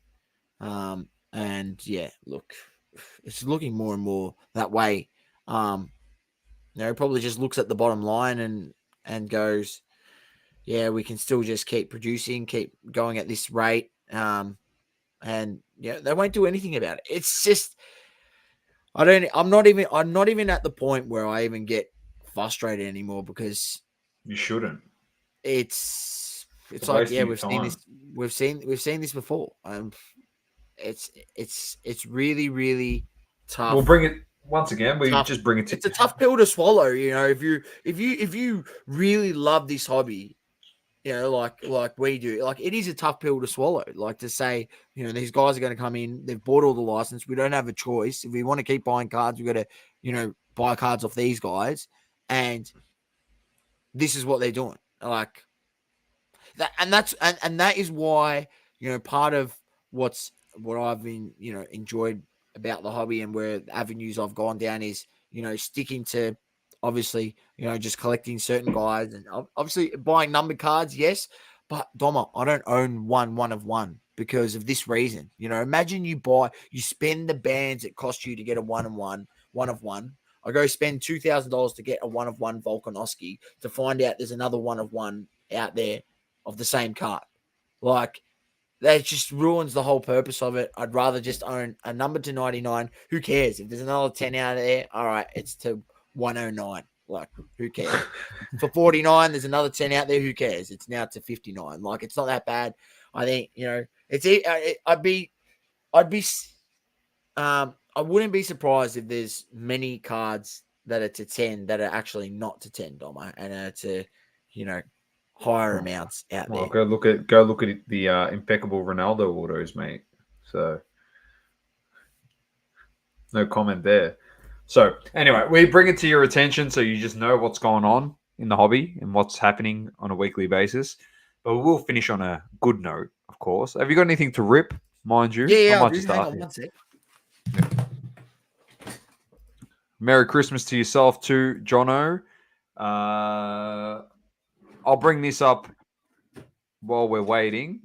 And yeah, look, it's looking more and more that way. You know, probably just looks at the bottom line and goes, we can still just keep producing, keep going at this rate. And they won't do anything about it. It's just, I'm not even at the point where I even get frustrated anymore, because You shouldn't. it's a like, waste of your we've seen time. this, we've seen this before. It's really, really tough. We'll bring it once again. We Tough. just bring it to. It's a tough pill to swallow. If you really love this hobby, like we do, like, it is a tough pill to swallow. Like, to say, these guys are going to come in, they've bought all the license. We don't have a choice. If we want to keep buying cards, we've got to, buy cards off these guys. And this is what they're doing. Like that, and that is why, part of what I've been, enjoyed about the hobby, and where the avenues I've gone down is, sticking to, obviously, just collecting certain guys, and obviously buying numbered cards, yes. But Doma, I don't own one of one because of this reason. Imagine you spend the bands it cost you to get a one of one. I go spend $2,000 to get a one of one Volkanovski, to find out there's another one of one out there of the same card. Like, that just ruins the whole purpose of it. I'd rather just own a number to 99. Who cares? If there's another 10 out of there, all right, it's to 109. Like, who cares? For 49, there's another 10 out there. Who cares? It's now to 59. Like, it's not that bad. I think, I wouldn't be surprised if there's many cards that are to 10 that are actually not to 10, Doma, and are to, higher amounts out there. Go look at the impeccable Ronaldo autos, mate. So no comment there. So anyway, we bring it to your attention so you just know what's going on in the hobby and what's happening on a weekly basis. But we will finish on a good note, of course. Have you got anything to rip, mind you? Yeah, I might just hang start on here. one sec. Merry Christmas to yourself too, Jono. I'll bring this up while we're waiting.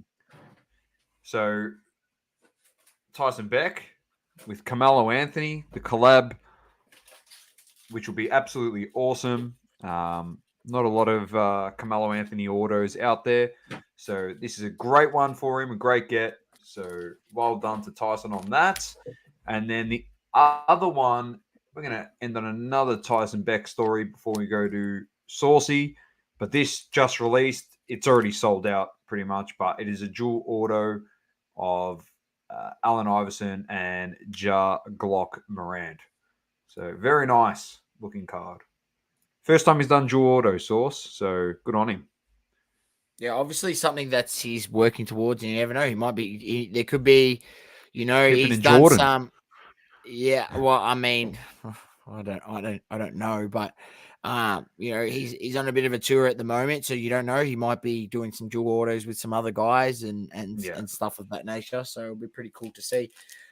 So Tyson Beck with Carmelo Anthony, the collab, which will be absolutely awesome. Not a lot of Carmelo Anthony autos out there. So this is a great one for him, a great get. So well done to Tyson on that. And then the other one, we're going to end on another Tyson Beck story before we go to Saucy. But this just released. It's already sold out pretty much, but it is a dual auto of Allen Iverson and Ja Glock Morant. So very nice looking card. First time he's done dual auto Source, so good on him. Yeah, obviously something that's he's working towards, and you never know. He might be. There could be, he's done Jordan. some. Yeah, well, I mean, I don't know, but he's on a bit of a tour at the moment, so you don't know. He might be doing some dual autos with some other guys and stuff of that nature. So it'll be pretty cool to see.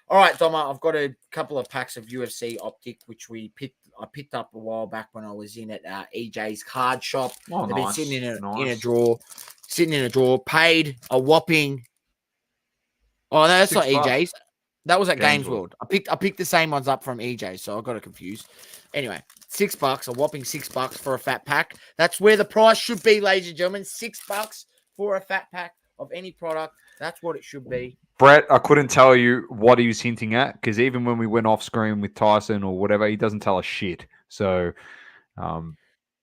All right, Doma, I've got a couple of packs of UFC Optic, which I picked up a while back when I was in at EJ's card shop. Oh, They've nice. been sitting in a drawer, paid a whopping. Oh, no, that's not EJ's. That was at Games World. I picked the same ones up from EJ, so I got it confused. Anyway, $6, a whopping $6 for a fat pack. That's where the price should be, ladies and gentlemen. $6 for a fat pack of any product. That's what it should be. Brett, I couldn't tell you what he was hinting at, because even when we went off screen with Tyson or whatever, he doesn't tell us shit. So,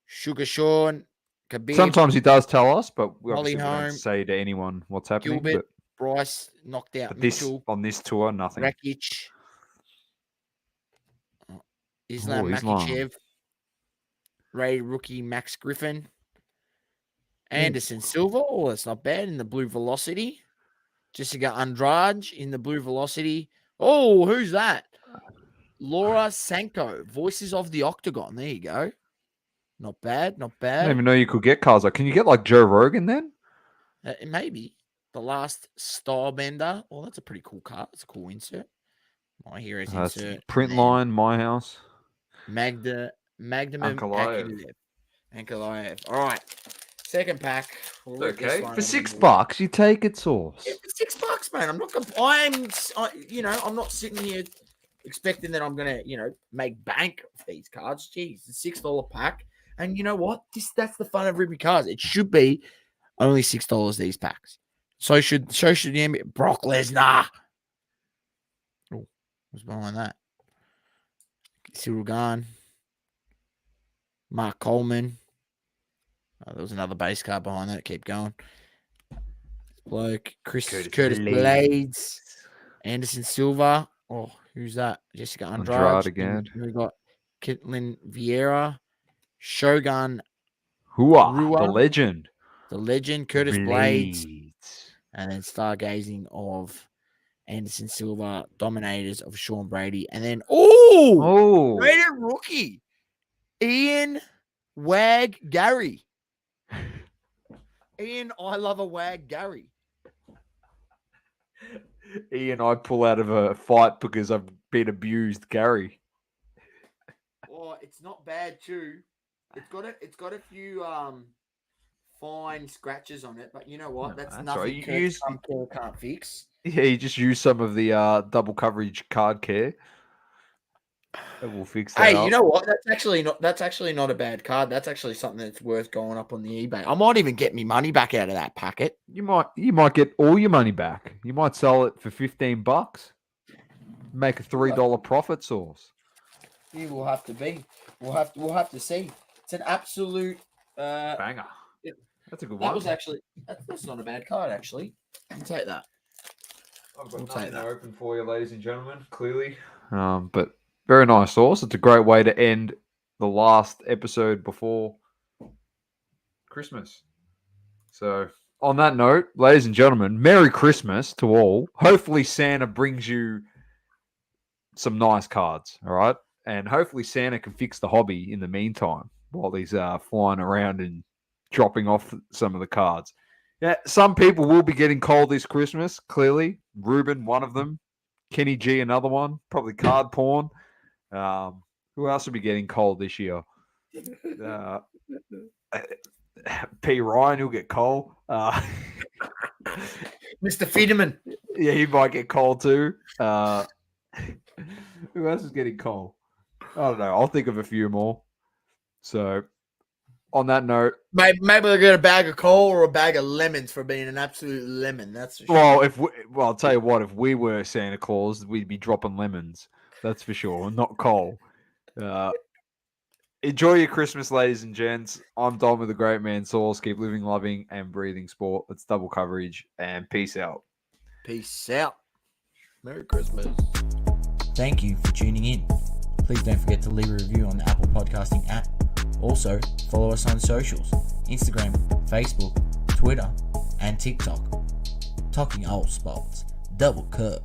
Sugar Sean, Khabib, sometimes he does tell us, but we Holly obviously don't say to anyone what's happening. Gilbert, Bryce knocked out Mitchell. On this tour, nothing. Rakic, Islam Makhachev, Ray rookie Max Griffin, Anderson Silva. Oh, that's not bad in the blue Velocity. Jessica Andrade in the blue Velocity. Oh, who's that? Laura Sanko, Voices of the Octagon. There you go. Not bad. I didn't even know you could get cards. Can you get like Joe Rogan then? Maybe. The Last Stylebender. Oh, that's a pretty cool card. It's a cool insert. My Heroes insert. Print line, My House. Magnum Ankalaev. All right. Second pack. Okay. For $6, you take it, Source. Yeah, for $6, man. I'm not sitting here expecting that I'm gonna, make bank of these cards. Jeez, it's $6 pack. And you know what? That's the fun of ripping cards. It should be Only $6 these packs. So should the NBA. Brock Lesnar. Oh, what's behind that? Cyril Gahn. Mark Coleman. Oh, there was another base card behind that. Keep going. Bloke. Curtis Blades. Anderson Silva. Oh, who's that? Jessica Andrade again. We got Kitlin Vieira. Shogun. Rua, the legend. The legend, Curtis Blades. And then stargazing of Anderson Silva, dominators of Sean Brady. And then, rated rookie, Ian Wag Gary. Ian, I love a Wag Gary. Ian, I pull out of a fight because I've been abused, Gary. Oh, it's not bad too. It's got a few fine scratches on it, but you know what? That's nothing Kurt can't fix. Yeah, you just use some of the double coverage card care. That will fix that. Hey, you know what? That's actually not a bad card. That's actually something that's worth going up on the eBay. I might even get me money back out of that packet. You might get all your money back. You might sell it for $15. Make a $3 profit source. It will have to be. We'll have to see. It's an absolute banger. That's a good one. That's not a bad card, actually. I'll take that. I've got nothing open for you, ladies and gentlemen, clearly. But very nice source. It's a great way to end the last episode before Christmas. So, on that note, ladies and gentlemen, Merry Christmas to all. Hopefully Santa brings you some nice cards, all right? And hopefully Santa can fix the hobby in the meantime while he's flying around and dropping off some of the cards. Yeah, some people will be getting cold this Christmas, clearly. Ruben, one of them. Kenny G, another one. Probably card porn. Who else will be getting cold this year? P. Ryan, he'll get cold. Mr. Fiedemann. Yeah, he might get cold too. Who else is getting cold? I don't know. I'll think of a few more. So, on that note, maybe they'll get a bag of coal or a bag of lemons for being an absolute lemon. That's for sure. Well, I'll tell you what. If we were Santa Claus, we'd be dropping lemons. That's for sure. Not coal. Enjoy your Christmas, ladies and gents. I'm Dom with the Great Man Sauce. Keep living, loving, and breathing sport. It's double coverage, and peace out. Peace out. Merry Christmas. Thank you for tuning in. Please don't forget to leave a review on the Apple Podcasting app. Also, follow us on socials, Instagram, Facebook, Twitter, and TikTok. Talking all sports, double curve.